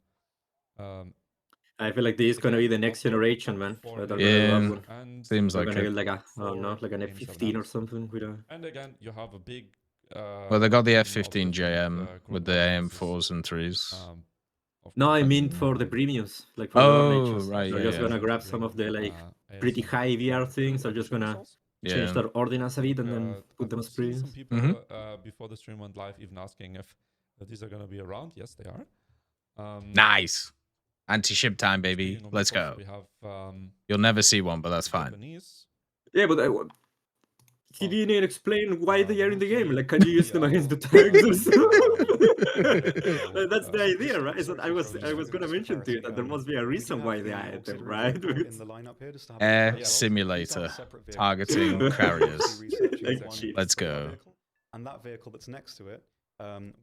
I feel like this is gonna be the next generation, man. For They're Yeah. gonna do that one. And Seems They're like gonna it. get like a, I don't know, for like an aim F-15 or 7Ms. something with a. And again, you have a big. Well, they got the option of F-15 JM different, with group the alliances, AM4s and 3s. of No, course, I mean having, for the um, premiums, like for the Oh, natures. right, They're yeah, just yeah. gonna option grab to some of bring, the like ASM pretty high VR things. They're just gonna missiles. Yeah. change their ordinance a bit and then I put them could as see some premiums. people Mhm. before the stream went live even asking if these are going to be around. Yes, they are. Nice. Anti-ship time, baby. Speaking of Let's missiles, go. We have You'll never see one, but that's fine. Japanese. Yeah, but he didn't even explain why they are in the game. Like, can you use them against the tanks or something? That's the idea, right? So I was gonna mention to you that there must be a reason why they added them, right? In the lineup here, just to have Air a look. simulator targeting carriers. Let's go. And that vehicle that's next to it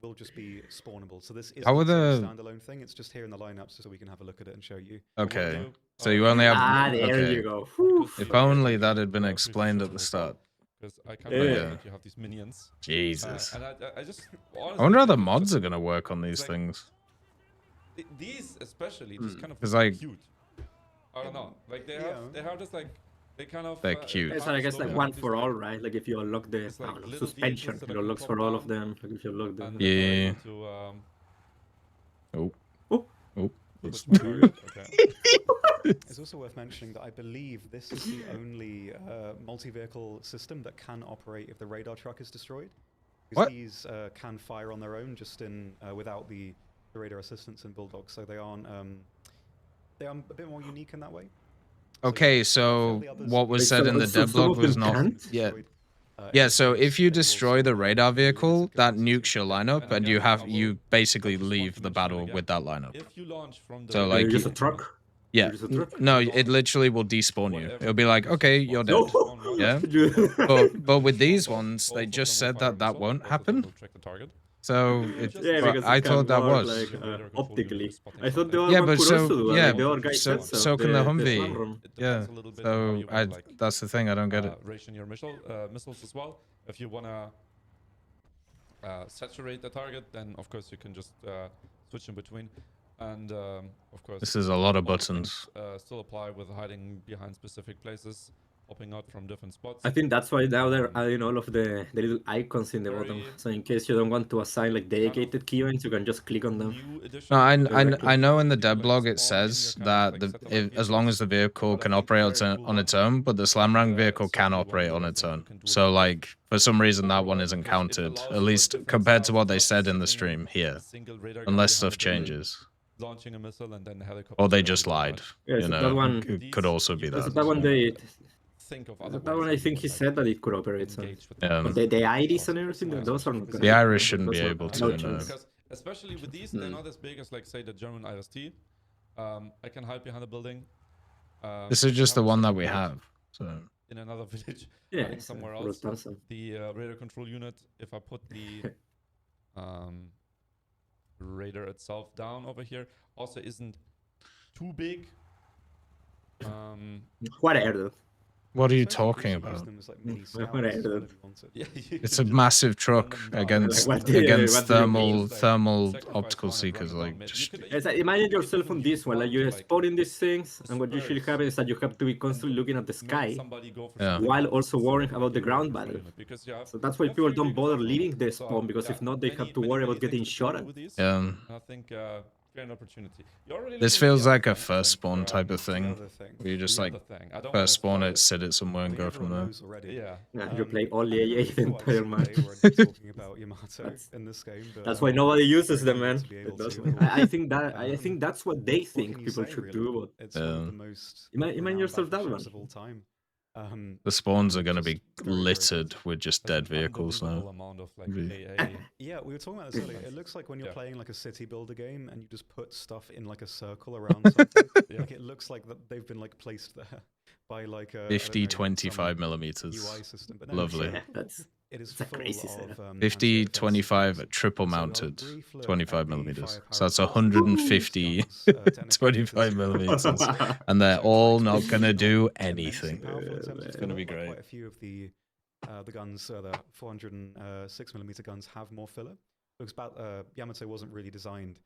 will just be spawnable. So this isn't How are a the- standalone thing. It's just here in the lineups so we can have a look at it and show you. Okay. So you only have. there Okay. you go. Whew. If only that had been explained at the start. Because I can't Yeah. believe that you have these minions. Jesus. And I just I wonder how the mods are gonna work on these things. These especially just kind of 'Cause, like- cute. I don't know. Like Yeah. they have just like they kind of They're cute. It's I guess like one for all, right? Like if you unlock the It's like I don't know, little suspension, vehicles that it are unlocks gonna for pop all of down. them. Like if you unlock them. And Yeah. then to, Oh. Oh. Oh. push my target. Okay. It's also worth mentioning that I believe this is the only multi-vehicle system that can operate if the radar truck is destroyed. Because What? these can fire on their own, just in without the radar assistance in Bulldog, so they are a bit more unique in that way. Okay, so what was said in the devlog was not. Yeah. Yeah, so if you destroy the radar vehicle, that nukes your lineup, and you basically leave the battle with that lineup. If you launch from the So, like, Just a truck. Yeah. Just a truck. No, it literally will despawn you. It'll be like, okay, you're dead. No. Yeah. But with these ones, they just said that won't happen. So Yeah, because I it can thought that work, was. like, optically. I thought the other Yeah, one but could so also do it. yeah, Like the other guy so said so can the slam Humvee. room. Yeah. So that's the thing. I don't get it. Ration your missiles as well. If you wanna saturate the target, then of course you can just switch in between. And of course, This is a lot of all the things, buttons. still apply with hiding behind specific places, popping out from different spots. I think that's why now they're adding all of the little icons in the bottom. So in case you don't want to assign like dedicated key events, you can just click on them. New addition No, to I know in the like deblog it spawn in says your that kind of like setup as long as the vehicle can operate on its own, but the Slamrang vehicle can operate on its own. So like for some reason that one isn't counted, at least compared to what they said in the stream here, unless stuff changes. Launching a missile and then helicopter. Or they just lied. Yeah, You so that know, one- it could also be So that. that one they Think of that one I think he said that it could operate. So. Yeah. But the IDs and everything, those are not The Irish shouldn't be those are able to, no no. chance. Because especially with these, they're not as big as like say the German IST. I can hide behind a building. This is just the have one that some we village have. So in another village. Yeah, hiding so somewhere for else. Lufthansa. The radar control unit. If I put the radar itself down over here, also isn't too big. Whatever. what are you So talking you can use about? them as, like, mini Whatever. scouts whenever you want it. Yeah, you It's can a just massive truck run them down. against Like, what do you thermal mean? optical seekers. Like, just, It's like, imagine yourself on this one, like you're spotting these things, and what usually happens is that you have to be constantly looking at the sky Yeah. while also worrying about the ground battle. So that's why people don't bother leaving the spawn, because if not, they have to worry about getting shot at. yeah. I think great opportunity. You're already This looking at feels the like a other thing, first spawn type of The thing. other thing. Where you just the like other thing. I don't first wanna spawn spoil it, sit it somewhere, and I think go from everyone there. knows already. Yeah. Yeah, you play I only never AA really the thought I'd entire see match. a day where I'd be talking about Yamato in this game, but, That's why nobody uses them, very man. good to be able That's to. why- I think that's what they what think can you people say, should really? do. But It's one of Yeah. the most Imagine renowned yourself that battleships one. of all time. The spawns are going to be Just very, very littered good. with just dead vehicles Unbelievable now. amount of like Be- AA. Yeah, we were talking about this earlier. It looks like when you're Yeah. playing like a city builder game and you just put stuff in like a circle around something. Yeah. Like it looks like that they've been like placed there by like a 50, 25 millimeters. UI system. But no, Lovely. yeah, that's it is it's a full crazy of, setup. 50, anti-aircraft 25 systems. triple So I'll mounted, brief look 25 at the millimeters. firepower So that's of these 150, guns, technical 25 features. millimeters. yeah, And they're So all it's not really going to do immensely anything. powerful in terms of It's gonna be filler, like great. Quite a few of the guns, the 406mm guns, have more filler. Because Yamato wasn't really designed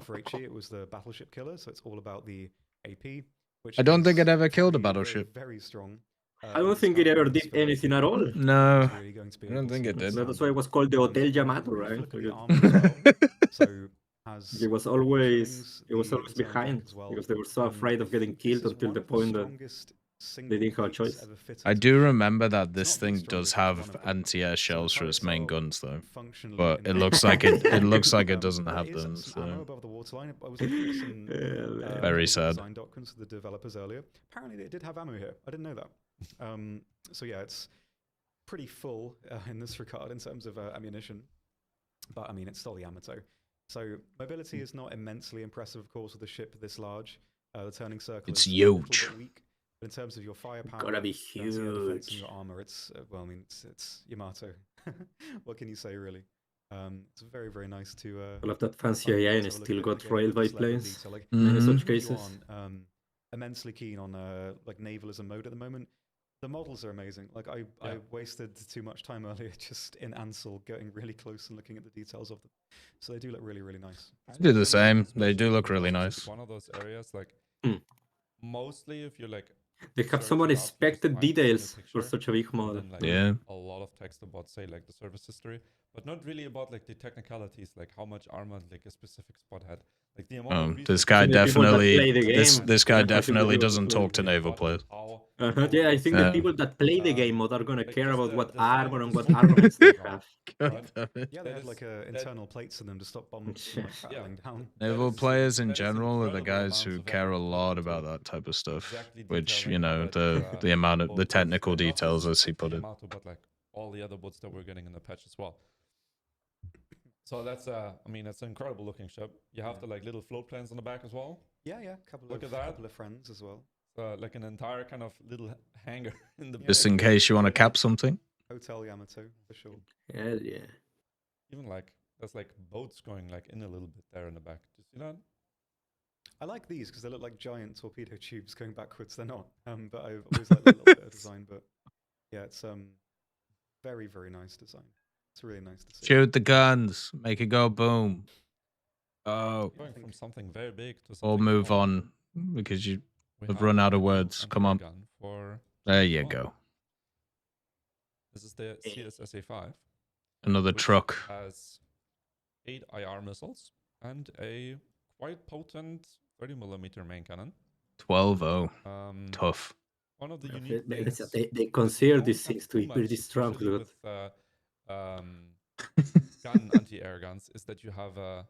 for HE; it was the battleship killer, so it's all about the AP. Which I don't think is it ever killed a very, very, battleship. Very strong. I don't think it ever did anything at all. No, Really going to be I don't able think to it did. That's why it was called the Hotel Yamato, If you right? look at the Because armor as well, so has It was all the always trimmings, it was the always turret behind as well. because they were so And afraid of getting killed this is until one the of point that strongest they didn't have a single choice. plates ever fitted I to do the remember that It's this not the thing does strongest, have one of them. anti-air shells for its main turrets are guns, though. functionally But it in- looks like it looks like it doesn't There have is them. some ammo So above the waterline. I was looking at some Very people sad. design documents of the developers earlier. Apparently, they did have ammo here. I didn't know that. So yeah, it's pretty full in this regard in terms of ammunition. But I mean, it's still the Yamato. So mobility is not immensely impressive, of course, with a ship this large. The turning circle It's is huge. A little bit weak. But in terms of your firepower, Gotta be in terms of your defense and huge. your armor, it's well, I mean, it's Yamato. What can you say, really? It's very, very nice to. All of that fancy AI and still got railway planes. Like, In such if you cases. aren't immensely keen on like naval as a mode at the moment, the models are amazing. Like I wasted too much time earlier just in Ansel getting really close and looking at the details of them. So they do look really, really nice. I do the same. They do look really nice. One of those areas, like mostly if you're like They have some unexpected details for such a big model. then, like, Yeah. a lot of text about, say, like the service history, but not really about like the technicalities, like how much armor like a specific spot had. Like the amount of This guy The people that definitely play the game, this guy I think they definitely do doesn't play talk to the naval players. Yeah, I think the Yeah. people that play the game mode are gonna like, care just about the what design armor of and the what sword armaments they itself. have. God damn it. Yeah, they That have is- like that- internal plates in them to stop bombs Yeah. traveling down. Naval is- players in that is general are the incredible guys who amounts of care a effort put lot into about that type of stuff, exactly which, detailing you know, how that, the amount of the both with technical not just details, as he put it. Yamato, but like all the other boats that we're getting in the patch as well. So that's I mean, it's an incredible looking ship. You have the like little float planes on the back as well. Yeah, Look at that. couple of friends as well. Like an entire kind of little hangar in the Just back. in case you want to cap something. Hotel Yamato for sure. Hell yeah. Even like there's like boats going like in a little bit there in the back. Do you see that? I like these because they look like giant torpedo tubes going backwards. They're not, but I've always liked a little bit of design. But yeah, it's very, very nice design. It's really nice to see. Shoot the guns, make it go boom. Oh, Going from something very big to something or move small. on because you We have run out of words. Come on. gun for There you one. go. This is the CSSA-5. Another which truck. has 8 IR missiles and a quite potent 30mm main cannon. 12-0. Tough. One of the They- unique they- things they consider don't these have things to be too pretty much, strong, especially dude. with gun anti-air guns, is that you have a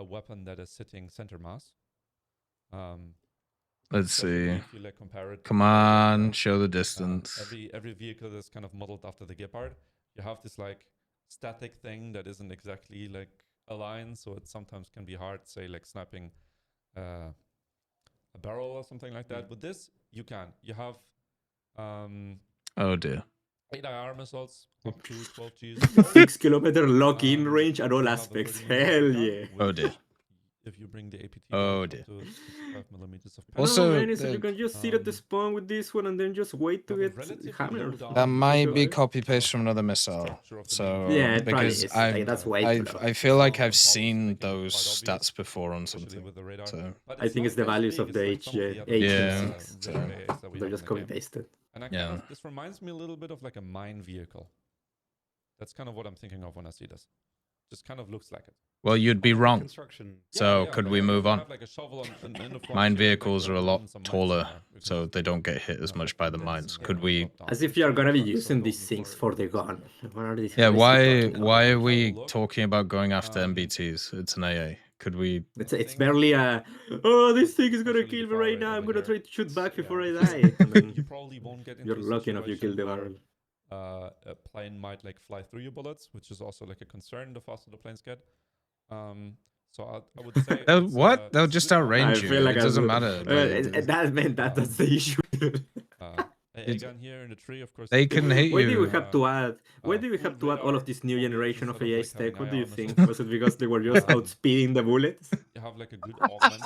weapon that is sitting center mass. Let's Especially see. if you like compare it Come to, on, show the distance. every vehicle is kind of modeled after the Leopard. You have this like static thing that isn't exactly like aligned, so it sometimes can be hard, say like snapping a barrel or something like that. With this, you can. You have Oh dear. 8 IR missiles up to 12 Gs. 6-kilometer lock-in range at all you have a aspects. 30mm Hell gun, yeah. Oh which, dear. If you bring the APT Oh up dear. to 65mm of Also, no, man, so the- you can just sit at the spawn with this one and then just wait to have a get relatively hammered. low down- that might be Sure. copy paste from another missile. Structure of the So main Yeah, it probably because is. Like, that's way too low. I feel like I've Powers seen making it those quite obvious, stats before on especially something. with the radar. So But I think not it's the as values big of the as, like, some of HJ other, Yeah, HMS. so radar AAs that we They're have just in the game. copy-pasted. And Yeah. this reminds me a little bit of like a mine vehicle. That's kind of what I'm thinking of when I see this. Just kind of looks like it. well, you'd be wrong. Construction. So could we move you on? have, like, a shovel in the front, Mine you have, like, vehicles are a lot and some mines in taller, there. We can so just they don't get hit as have, much like, by the bits mines. and Could then we? drop down. As if you are gonna be Trucks are using these golden things for the gun. What are these? Yeah. what is he Why? talking about? Why are Have a we look. talking about going after Um, MBTs? It's an AA. Could we? It's barely a. Oh, this thing is gonna Especially kill the me far right right now. I'm over gonna here. try to shoot back Yeah. before I die. And then You probably won't get into you're a lucky enough you kill the situation barrel. where, a plane might like fly through your bullets, which is also like a concern the faster the planes get. So I would say They'll, it's, what? They'll it's just good for- outrange you. It doesn't matter. That meant that's the issue. a gun here in the tree, of course. They can hit Why do we you. have to add? Why do we full have to add all radar of this new focus generation of instead of, AI like, having tech? What do you IR think? missiles. Was it because they were just Um, outspeeding the bullets? You have like a good augment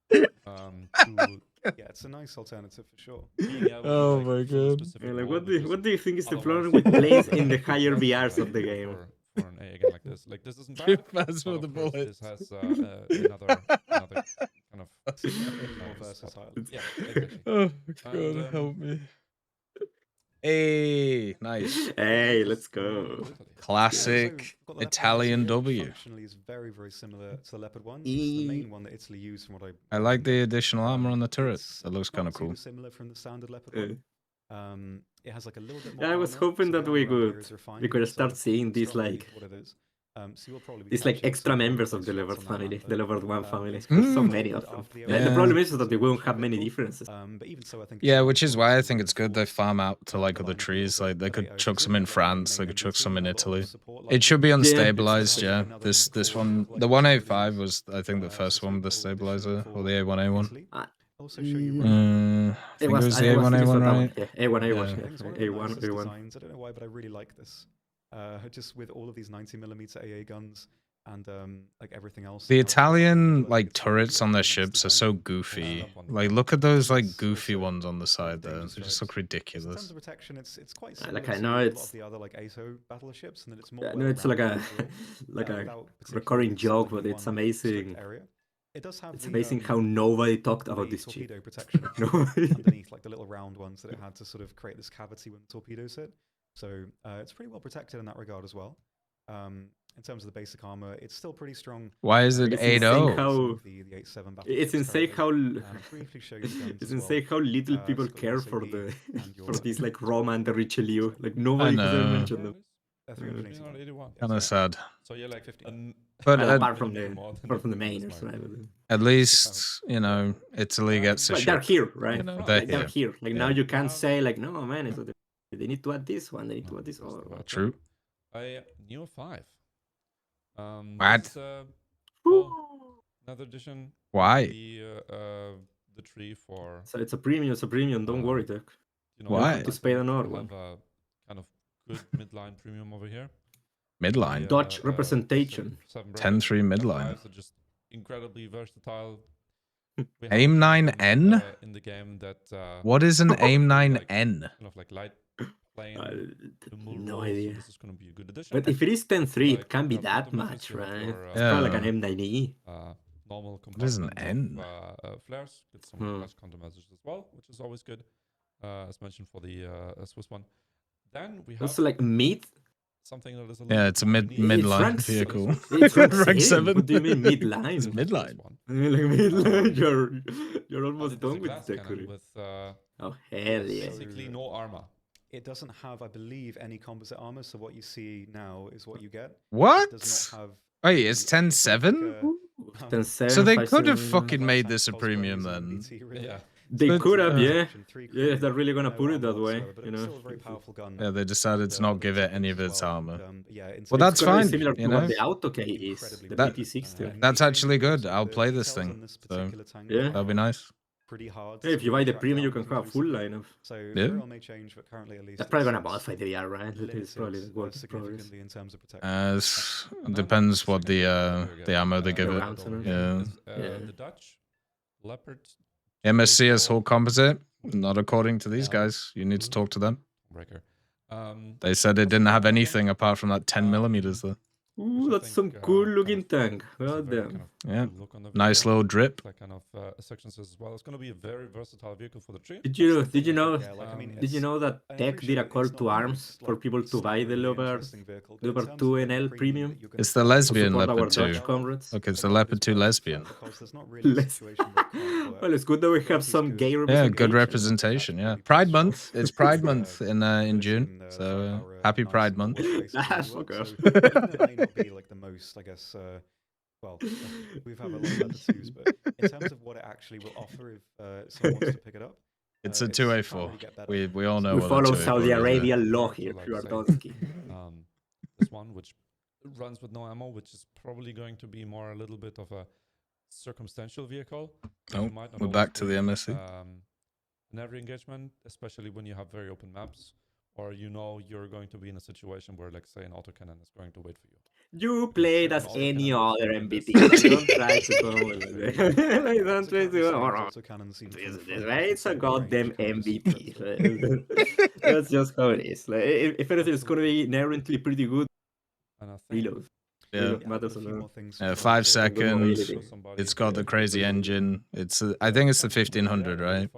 to Yeah, it's a nice alternative for sure. being able to, Oh like, my kill a God. specific Yeah, like, wall, because what do you think is the otherwise problem you with would planes have in the to higher invest VRs of the for- game? For an AA gun like this, like this isn't Too bad. fast but for the of course bullets. This has another kind of More versatile. yeah. Exactly. Oh And, God, help me. Hey, nice. Hey, Just let's north go. of Italy. Classic Got the Leopard Italian here, W. Functionally, is very, very similar to the Leopard one. It's the main one that Italy used, from what I like the additional armor on the turret. It's That looks not kind of too cool. Similar from the standard Leopard Uh, one. It has like a little bit more. Yeah, I was armor, hoping so the that we armor around here could- is refined, we could so start seeing it's these, not really like, what it is. So you'll probably be It's like catching extra some members of those the shots Leopard on that family, map, the Leopard 1 family. but There's so after many the- of them. after the The LEVIATHANS, problem it's is that still they won't a have bit many cool. differences. But even so, I think Yeah, it's which is still why I to think it's good they reinforce, farm out to like the other line of trees. build Like they of could AIO. chuck There's some in really a lot of France, they main could chuck NBT some in and a lot of Italy. support It should be libraries. unstabilized, Yeah. yeah. Another This core one, of, the like, 185 civilians, was I think the so first one with the suitable edition stabilizer, or for the A1A1. Italy. Ah, Also show you I think it was the it was A1A1, that one. right? Yeah, A1, A1, Yeah. I think it's one of the A1, nicest A1. designs. I don't know why, but I really like this. Just with all of these 90mm AA guns and like everything else. The how Italian it's like really turrets on their nice ships are design. so goofy. on Like the look at those like It's goofy also ones on the side there. danger They just look strikes. In terms ridiculous. of protection, it's quite Yeah, similar like I to know a lot it's- of the other like ATO battleships, and then it's more. Yeah, no, it's like a well-rounded overall, like a without particularly recurring joke, but constricting it's one amazing. strict area. It does have It's the, amazing how nobody talked about the this chip. torpedo protection Nobody. underneath, like the little round ones that it had to sort of create this cavity when the torpedoes hit. So it's pretty well protected in that regard as well. In terms of the basic armor, it's still pretty strong. Why is it It's insane 8.0? how- Some of the 8.7 It's battleships insane currently. how I'll briefly show you the guns it's as well. insane how little It's people got the care for SAB the and for your these like Roma and the Richelieu. Like I nobody has ever know. mentioned them. They're 381. 381. Kind of sad. So you're like 50. But Well, at, apart from the more than mainers, smart. right? at least, you know, Italy gets a But they're ship. here, right? You know, Like, they're Like, they're here. here. Like Yeah. now you can't say like, no man, it's they need to add this one. They need to add this. Just Oh, about True. A Neo 5. What? This, Woo! another edition. Why? The tree for So it's a premium. It's a premium. Don't worry, Doc. you know. Why? I To Spyder think AIO we'll one. have a kind of good midline premium over here. Midline. The, Dodge representation. 10-3 midline. 5s are just incredibly versatile. We AIM have 9N? something, in the game that What is an AIM like, 9N? kind of like light plane. the Moore No rolls, so idea. this is going to be a good addition. But if it is 10-3, Like, it can't be you have that optimism, much, you have right? your, It's probably like Yeah. an M9E. Normal is an compartment N? of flares, get some Hmm. flash countermeasures as well, which is always good, as mentioned for the Swiss one. Then we have Also like mid. something that is a Yeah, little it's a more mid unique. It's midline rank vehicle. It's rank Rank 7. What do you mean It's midline? This midline. one. I mean, like midline. You're And almost it is a done with glass this cannon decoration. with Oh hell yeah! basically no armor. It doesn't have, I believe, any composite armor. So what you see now is what you get. What? It does not have. Wait, it's the- 10-7? like, 10-7. So they 5-7, could have yeah. fucking made Vice this a Cosmo premium using then. MBT, really. Yeah. They But, could have, yeah. Yeah, Yeah, if they're really gonna no put it armor that way, whatsoever, but you it's know. still a very powerful gun. Yeah, they decided to not give it any of as its well, armor. and, yeah, in Well, terms that's of- gonna be fine, similar to you what know? the Auto K is, Incredibly the That- BT60. and That's you actually change good. also I'll the play this details thing, on this so particular tank Yeah. that'll be are nice. pretty hard. Yeah, if to you buy the track premium, you down can have a full conclusively. line of. So Yeah. material may change, but currently at least They're probably gonna it's modify the VR, right? It is probably limited, the work in progress. significantly in terms of protection. Depends what the ammo they give The it. rounds and Yeah. Yeah. The Dutch Leopard MSC is whole composite. Not according to these guys. You need to talk to them. breaker. They said it didn't have anything apart from that 10 millimeters there. Ooh, that's some cool looking tank. God damn. Yeah. Nice little drip. That kind of sections as well. It's going to be a very versatile vehicle for the tree. Did you know? Yeah, like, I mean, Did you know that I Tech appreciate did a it's call not to the arms most, for like, people to buy the slammeringly Leopard, interesting vehicle, but in Leopard terms 2 of NL the premium? that you're gonna It's the get, lesbian support our Leopard Dutch 2. comrades. Okay, it's the Leopard 2 lesbian. because there's not really a Les- situation where it can't work. Well, it's good that we have He's some good. gay Yeah, representation. good representation. Yeah, Pride Month. It's Pride Month in June. So happy Pride Month. Fuck off. It may not be like the most, I guess. Well, we've had a lot of leather twos, but in terms of what it actually will offer if someone wants to pick it up, It's a you can't 2A4. really get better. We all know We what follow a 2A4 Saudi is, yeah. Arabia law Yeah. here, Like Twardowski. This one, which runs with no ammo, which is probably going to be more a little bit of a circumstantial vehicle. Oh, You might not we're always back to the win, MSC. in every engagement, especially when you have very open maps, or you know you're going to be in a situation where, like, say, an autocannon is going to wait for you. You played as any other MBT. Don't try to go with it. Like, don't try to go. Right? It's a goddamn MBT. Right? That's just how it is. Like, if anything, it's gonna be inherently pretty good. And I think Reload. Yeah. Reload matters a lot. 5 seconds. mobility. It's got the crazy engine. It's I think it's the 1500, right?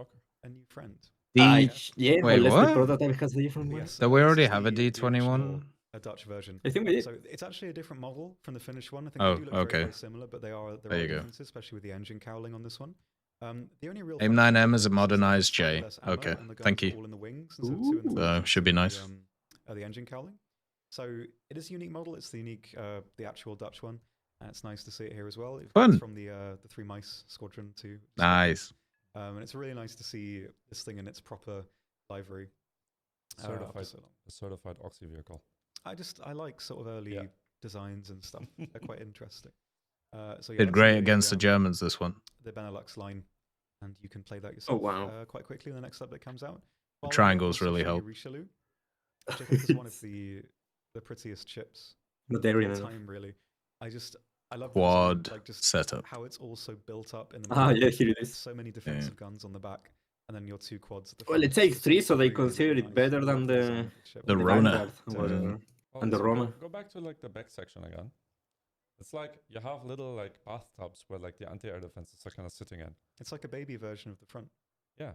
A new friend. Yeah, Wait, unless what? the prototype has a different one. Yes, So we this already is have a the D21? original, Dutch version. I think we did. So it's actually a different model from the finished one. I think Oh, they do look okay. very, very similar, but there There are you go. differences, especially with the engine cowling on this one. The only real AIM fundamental 9M is a difference modernized slightly J. less ammo, Okay, and the thank guns are you. all in the wings instead of two in the Ooh. front, Should be with nice. The engine cowling. So it is a unique model. It's the unique, the actual Dutch one. And it's nice to see it here as well. It's Fun. from the Three Mice Squadron too. Nice. And it's really nice to see this thing in its proper livery. Certified Oxy vehicle. I like sort of early designs and stuff. They're quite interesting. So yeah, Did that's great the, against the Germans, this one. the Benelux line, and you can play that yourself. Oh, wow. Quite quickly in the next update comes out. The While triangles we're really also help. Richelieu, which I think is one of the prettiest ships Not of all enough. time, really. I love the Quad design, like just setup. how it's also built up in the Ah, middle. yeah, here it is. So many defensive guns on the back, and then your two quads at the Well, front. it takes It's 3, so they really, consider really it nice. better I than love the design of this ship. The Rona. Vanguard or whatever. And the so Roma. Go back to like the back section again. It's like you have little like bathtubs where like the anti-air defenses are kind of sitting in. It's like a baby version of the front. Yeah.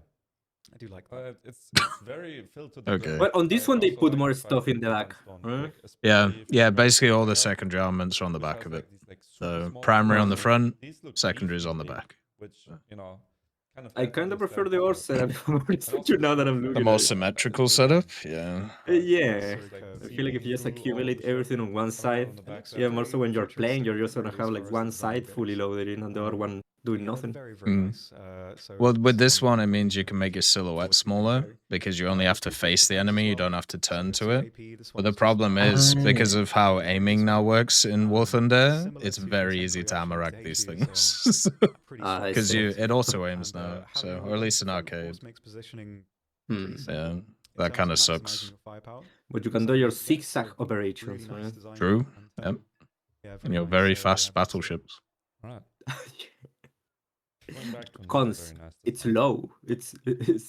I do like that. It's very filled to the Okay. brim. Well, on this I one, they also put like more the fact stuff that in the the back. guns don't Huh? click, Yeah, especially if yeah. you're Basically, all the there, secondary armaments are on the which back has, of like, it. these, like, super So small primary on the guns. front, These look secondaries beefy on the to me, back. which, you know, kind of I adds to kind of the prefer the style horse of setup for And you also now that I'm the looking The at more it. symmetrical setup, yeah. Yeah, It's like, I feel like if you just seeing through all of accumulate the ship, everything on one coming out side, on the back yeah, side. more so when you're playing, you're just futuristic, gonna really, have as like far as one the design side fully goes. loaded in and the other one doing Yeah, nothing. very, very Mm. nice. So Well, with it's this fun one, it for means the, you can make your silhouette forward smaller carry. because you only have to Pretty face the tanks as enemy. You well. don't have to turn to 2 it. AP, this But one the is just problem about is, Ah, because yeah. of how aiming now works in War Thunder, similar it's to the very tank easy to reaction hammer to rack these HE's, things. pretty Ah, I Because see. it auto aims And, now, so having or at least in front, of arcade. course, makes positioning Hmm. pretty simple Yeah, in that terms kind of of maximizing sucks. your firepower. But you can So, do your yeah, zigzag so operations, really nice right? design. True. And, Yep. yeah, And your nice, very so, fast yeah, that's it. battleships. All right. Going back to another Cons, very nice it's design. low. It's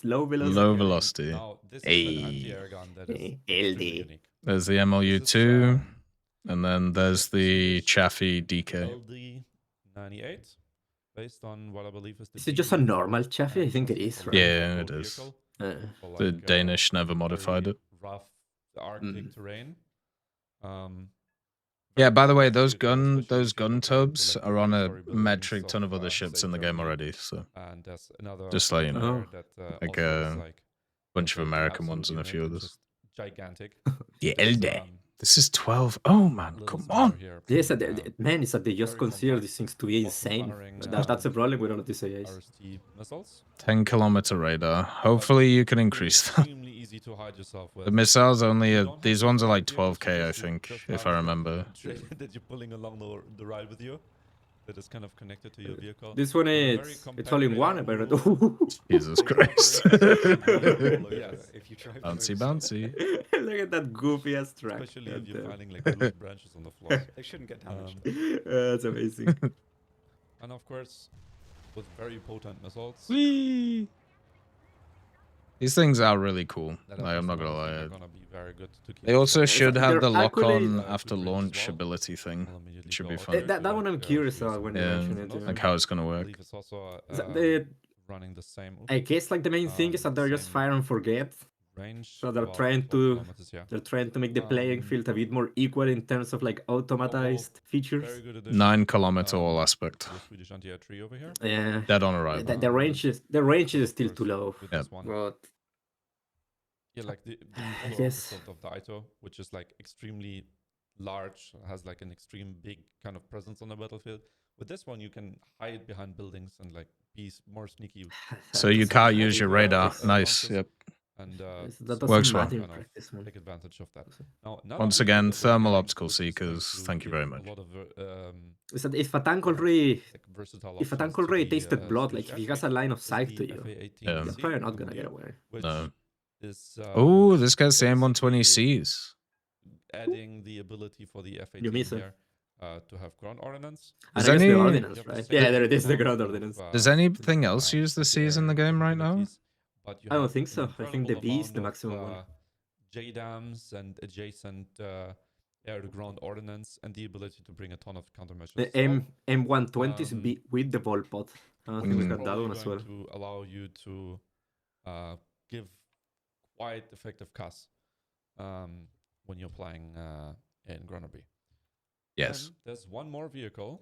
low velocity. Low velocity. Now, this is Hey. an anti-air gun that is Hey, extremely Elde. unique. There's the This is, MLU2, and then there's the Swedish Chaffee DK. Elde 98, based on what I believe is the Is it just a DE normal Chaffee? I think it is, right? Yeah, it is. vehicle for The like, Danish never modified very it. rough Arctic terrain. Yeah, very by the way, powerful those vehicle, especially those if you're gun looking into, tubs like, the are on a three-story buildings metric ton of of, other ships say, in the game Germany. already. So And there's another just like, you know, Oh. that like also has, a like bunch of like the American absolute ones and a unit, few which others. is gigantic. The There's, Elde. This is 12. Oh man, little come smaller on. here, Yes, um, man, it's that they just very consider complex, these things to be also insane. firing, That's the problem with all of these AIs. RST missiles. 10-kilometer radar. Hopefully you can increase that. Extremely easy to hide yourself with. The missiles only You are, don't have these to ones are fly like the vehicles, 12k, I just think, have if I a remember. train that you're pulling along the ride with you, that is kind of connected to your vehicle. This one With a very it's compact all in radar one, apparently. module. Jesus They Christ. operate Yes. if you drive Bouncy, those. bouncy. Look at that goofy ass track. Especially if you're God finding like loose branches on the floor. They shouldn't get damaged. damn. That's amazing. And of course, with very potent missiles. Whee! These things are really cool. that Like, I'm not gonna personally think lie. are gonna be very good to keep They also track of. should have the They're actually- lock-on quick after range as launch well. ability thing. I'll immediately It should go be over fun. here That to, one I'm like, curious show you about some when you Yeah, mention it. those. like how it's gonna I work. believe it's also The, running the same I guess like the main thing is that they're just same fire and forget. range. So they're about trying 12 to kilometers, yeah. they're trying to make the playing field a bit more equal in terms of like automatized features. Very good addition. 9-kilometer all aspect. The Swedish anti-air tree over here. Yeah. Dead on arrival. The range is still Of too course, low. with Yep. this one. But Yeah, like the I polar guess- opposite of the Aito, which is like extremely large, has like an extreme big kind of presence on the battlefield. With this one, you can hide behind buildings and like be more sneaky. So you can't use your radar. Nice. Yep. And that so Works doesn't well. matter in kind of practice, man. take advantage of that. Now, not Once only again, that, but thermal we're optical which is going seekers, to thank you give very a much. lot of Is that if a tank already like versatile if a tank options to already the, tasted blood, Swedish like if he air has a tank, line of is sight the to you, FA-18 Yeah. you're MC probably not gonna MLU, get away. which No. is Oh, this guy's the basically M120Cs. adding the ability for the You F-18 miss it. here to have ground ordnance. And Is I guess the any- ordinance, You have right? the same Yeah, there it is, the amount ground of, ordinance. Does anything else use the Cs in the anti-air game right now? capabilities, but you I don't have think an so. I think the incredible B is the amount maximum of, one. JDAMs and adjacent air-to-ground ordnance and the ability to bring a ton of countermeasures. The as well. M120s B with the Volpod. I think we Mm. got that Probably one as going well. to allow you to give quite effective CAS when you're playing in Grenoble. Yes. Then there's one more vehicle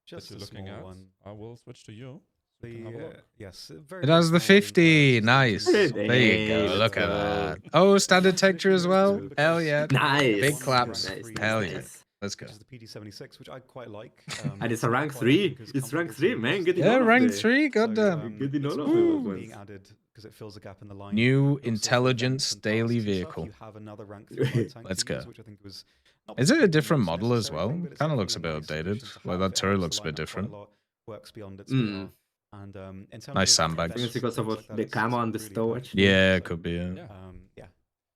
Just that a you're looking small at. one. I will switch to you. Yes, It has the 50. Nice. There you go. Let's Look at go. that. Oh, standard texture as well. Hell yeah. Nice. Big claps. Nice, Hell nice, yeah. nice. Let's go. Which is the PD76, which I quite like. And it's a rank 3. It's rank 3, man. Get in Yeah, all of rank the- 3. Goddamn. Good in it's all of also those being ones. added because it fills a gap in the line. New Also, for intelligence events and daily tasks and stuff, vehicle. you have another rank 3 light tank Let's to use, go. which I think was not Is it a particularly different the most model as necessary well? thing, but it's Kind of looks definitely a bit nice updated. addition to Like have. that It turret helps looks the a bit lineup quite different. lot, works beyond its Mm. PR. And in terms Nice of sandbags. I think it's because of events, things like the that, camo and the really stow, good. actually. Yeah, it So, could be. Yeah. yeah,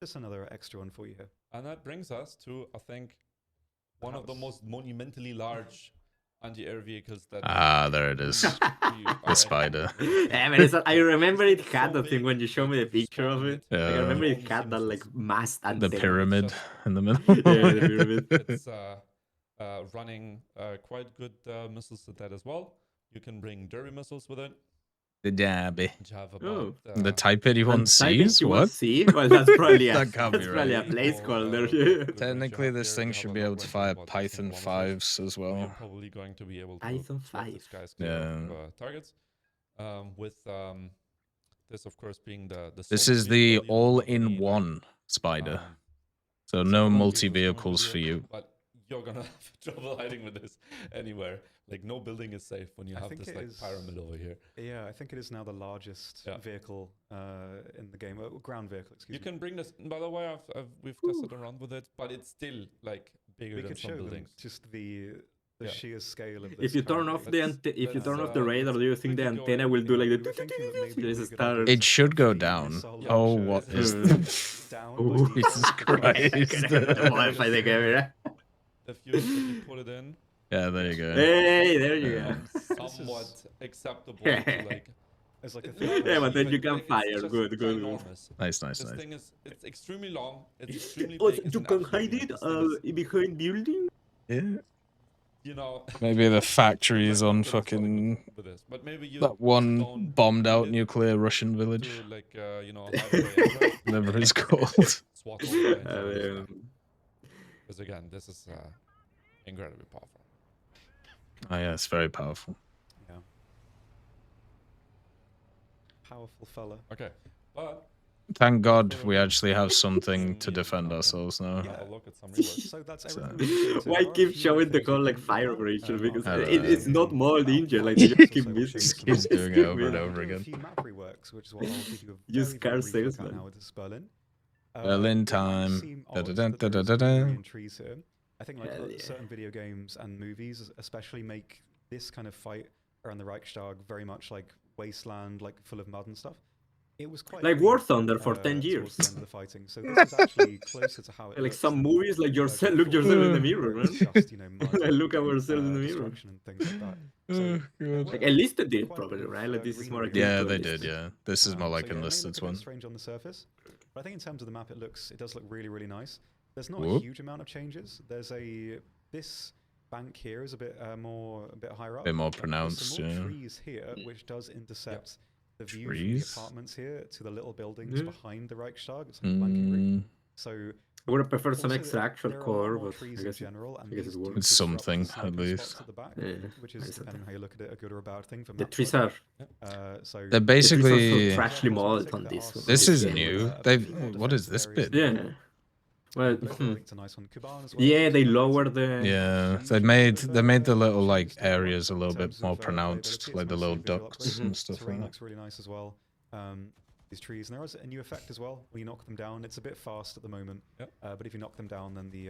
just another extra one for you here. And that brings us to, I think, one of the most monumentally large anti-air vehicles that. Ah, there it is. The Spyder. Yeah, man, I remember it had that thing when you showed me the picture of it. Like, I Yeah. remember it had that like mast The antenna. pyramid in the middle. Yeah, the pyramid. It's running quite good missiles with that as well. You can bring derby missiles with it. The Dabby. Which have Oh. about, The Type 81Cs? What? See? Well, that's probably a, That can't be that's probably a right. placeholder. Technically, this thing should be able to fire Python 5s as You're well. probably going to be able to Python block 5. this guy's clear of, targets. With this, of course, being the This Soyuz is the vehicle, you don't have any, all-in-one Spider. um, So no several vehicles multi-vehicles coming for with you. But you're gonna have trouble hiding with this anywhere. Like no building is safe when you I have think this it like is- pyramid over here. Yeah, I think it is now the largest Yeah. vehicle in the game. Ground vehicle, excuse You me. can bring this. By the way, we've tested around with it, but it's still like bigger We than could some show them buildings. just the Yeah. sheer scale of this. If you turn currently. off the if you turn off the radar, do you think the quickly go antenna in. will do like We were thinking that maybe the we just could start? upgrade It should go the down. missile Oh, launcher what is down, Ooh. but you Jesus can't Christ. Modify the camera. If you put it in, Yeah, there you go. Hey, there you go. somewhat acceptable to like. It's like a It's thing not Yeah, but then even, you can it's fire. just Good, good. ginormous. Nice, nice, This nice. thing it's extremely long. It's extremely Oh, big. It's you an can absolute hide unit. it This thing is, behind building. Yeah. you know, Maybe the factories like, on not getting started fucking with this, but maybe you that one don't bombed out need it nuclear Russian village. to like you know hide away anywhere. Whatever it's called. SWAT over there and tell you this guy. Because again, this is incredibly powerful. Oh yeah, it's very powerful. Yeah. Powerful fella. Okay, but Thank God we actually have something to defend ourselves now. have a look at some reworks. So that's So- everything. we can do. Why There are a keep few showing other the things call we like can do fire now, Rachel? Because I don't it's know. not mold injured. Like Yeah, they just keep so we'll missing. show Just you keeps some doing Keep it over and missing. over do a again. few map reworks, which is what I'll give you a Use very, car very brief look at salesman. now with this Berlin. Berlin It might time. seem odd Da-da-da, that there is da-da-da-da. million trees here. I think like Hell yeah. certain video games and movies especially make this kind of fight around the Reichstag very much like wasteland, like full of mud and stuff. It was quite Like green, War Thunder for 10 towards years. the end of the fighting. So this is actually closer to how it Like looks some than, movies, like yourself, God look of yourself War, in the where mirror, man. it's just, you know, mud, Like, look at ourselves in the mirror. destruction and things like that. Oh, So, God. Like at least they did quite a probably, bit of, right? Like this is more greenery. akin Yeah, to they enlisted. did, yeah. This is more like so yeah, it may enlisted look a bit one. strange on the surface, but I think in terms of the map, it does look really, really nice. There's not Whoop. a huge amount of changes. There's this bank here is a bit higher up. Bit more There's pronounced, some more yeah. trees here, which does intercept the view from the Trees? apartments here to the little buildings Yeah. behind the Reichstag. It's like a flanking route. Mm, So I would have preferred some also extra actual there are a lot core, more but trees I in guess general, and I guess these it do works. It's disrupt the something, at sniping least. spots at the back, Yeah, which I is said depending on that. how you look at it, a good or a bad thing for The map trees play. are So they're the trees are basically. so trashly modeled on this one. This is Yeah. new. They've. What is this bit? Yeah. Well, It's a nice one. Kuban as well. yeah, they lowered the. Yeah, they made the little like areas a little bit more pronounced, like the little ducts and stuff like Terrain that. looks really nice as well. These trees, and there is a new effect as well. When you knock them down, it's a bit fast at the moment, Yep. but if you knock them down, then the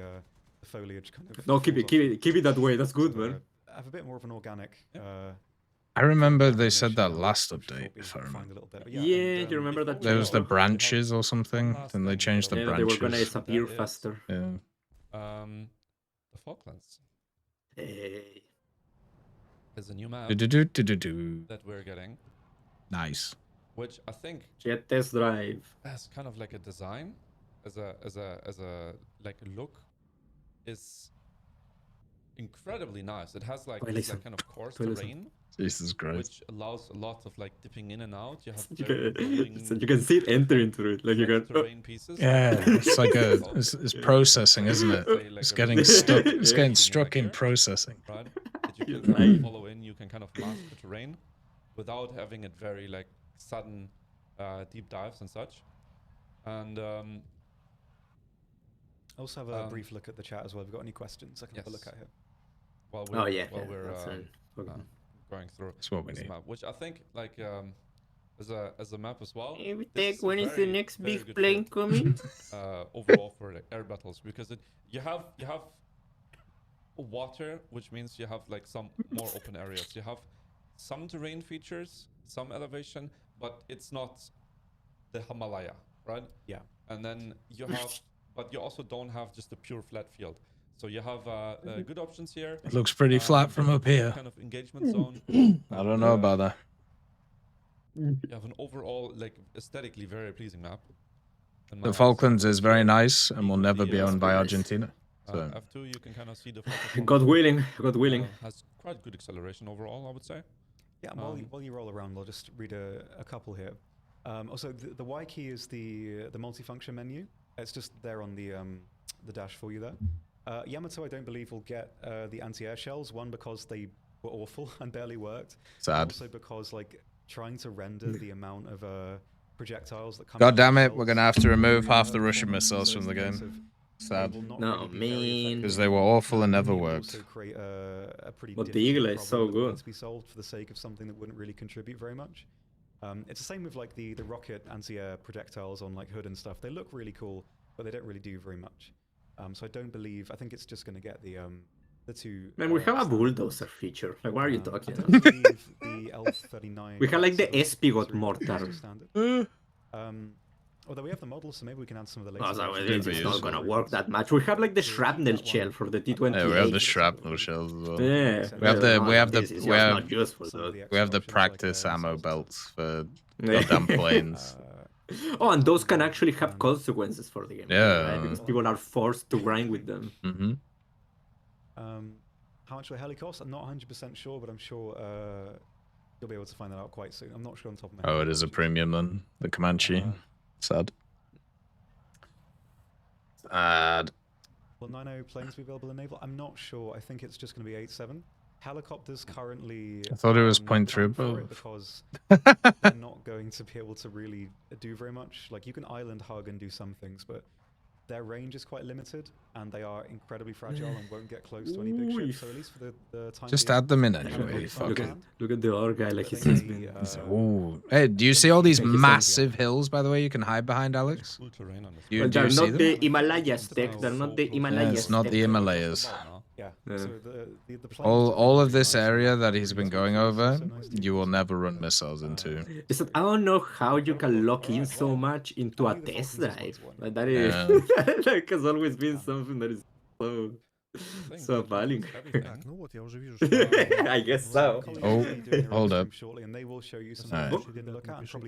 foliage kind of. No, keep falls it off. that way. That's good, So, man. have a bit more of an organic. I remember they animation said that now, last which will update, be if I refined remember. a little bit. But Yeah, and, you remember that? There was the Yeah. branches or something. Then they changed the Yeah, they were gonna branches. disappear That is- faster. Yeah. The Falklands Hey. is a new map Do-do-do-do-do-do. that we're getting, Nice. which I think Jet test drive. has kind of like a design, as a like a look, is incredibly nice. It has like Oh, I this like like kind of coarse I like terrain, Jesus Christ. which allows a lot of like dipping in and out. You have You very can, so rolling you can see it enter into it. Like you flat can. terrain pieces. Yeah, it's like it's processing, isn't it? Say, like It's a getting really stuck. good It's getting thing struck back in here, processing. right? That you You're can right. follow in. You can kind of mask the terrain. without having it very like sudden deep dives and such. And also have a brief look at the chat as well. If you've got any questions, I can have a look at here. While we're going through That's what we this need. map, which I think like as a map as well. Hey, this when is the next very big good plane fit, coming? overall for like air battles, because you have water, which means you have like some more open areas. You have some terrain features, some elevation, but it's not the Himalaya, right? Yeah. And then you have, but you also don't have just a pure flat field. So you have good options here. It looks pretty flat from up here. Kind of engagement zone. I don't know about that. You have an overall, like, aesthetically very pleasing map. The Falklands is very nice and will never be owned by Argentina. So. F2, you can kind of see the God willing, God willing. Has quite good acceleration overall, I would say. Yeah, and while you roll around, I'll just read a couple here. Also, the Y key is the multifunction menu. It's just there on the dash for you there. Yamato, I don't believe, will get the anti-air shells. One, because they were awful and barely worked. Sad. Also because like trying to render the amount of projectiles that come. God damn it, we're gonna have to remove half the Russian missiles from the game. Sad. No, man. Because they were awful and never worked. But the Eagle is so good. To be solved for the sake of something that wouldn't really contribute very much. It's the same with like the rocket anti-air projectiles on like hood and stuff. They look really cool, but they don't really do very much. So I think it's just going to get the two. Man, we have a bulldozer feature. Like, what are you talking about? The L39. We have like the Espigot mortar. Although we have the models, so maybe we can add some of the No, latest. it's not gonna work that much. We have like the shrapnel shell for the T-28. Yeah, we have the shrapnel shells as well. Yeah, we have the practice ammo belts for goddamn planes. Oh, and those can actually have consequences for the game. Yeah. Right? Because people are forced to grind with them. Mm-hmm. How much will a heli cost? I'm not 100% sure, but I'm sure you'll be able to find that out quite soon. I'm not sure on top of my head. Oh, it is a premium then. The Comanche. Sad. Sad. Will 90 planes be available in naval? I'm not sure. I think it's just going to be 8-7. Helicopters currently. I thought it was plan 0.3 for above. it because they're not going to be able to really do very much. Like you can island hug and do some things, but their range is quite limited, and they are incredibly fragile and won't get close to any big ships. So at least for the time. Just being, add them in they have anyway. a Fuck it. Look at the other guy, like he's just been. Ooh. Hey, do you see all these massive hills, by the way, you can hide behind, Alex? Cool terrain on this. You, Well, do they're you see not them? the Himalayas tech. They're not the Himalayas. It's not the Himalayas. Yeah. Yeah. So the planes All are of this nice. area that he's been going over, So nice to you will never run missiles into. Is that I don't know how you can lock in so much into a test drive. Like that is like has always been something that is so appalling. Так, ну вот, я уже вижу, I guess so. Oh, hold up. Shortly, and they will show you some Alright. things you didn't look at, and probably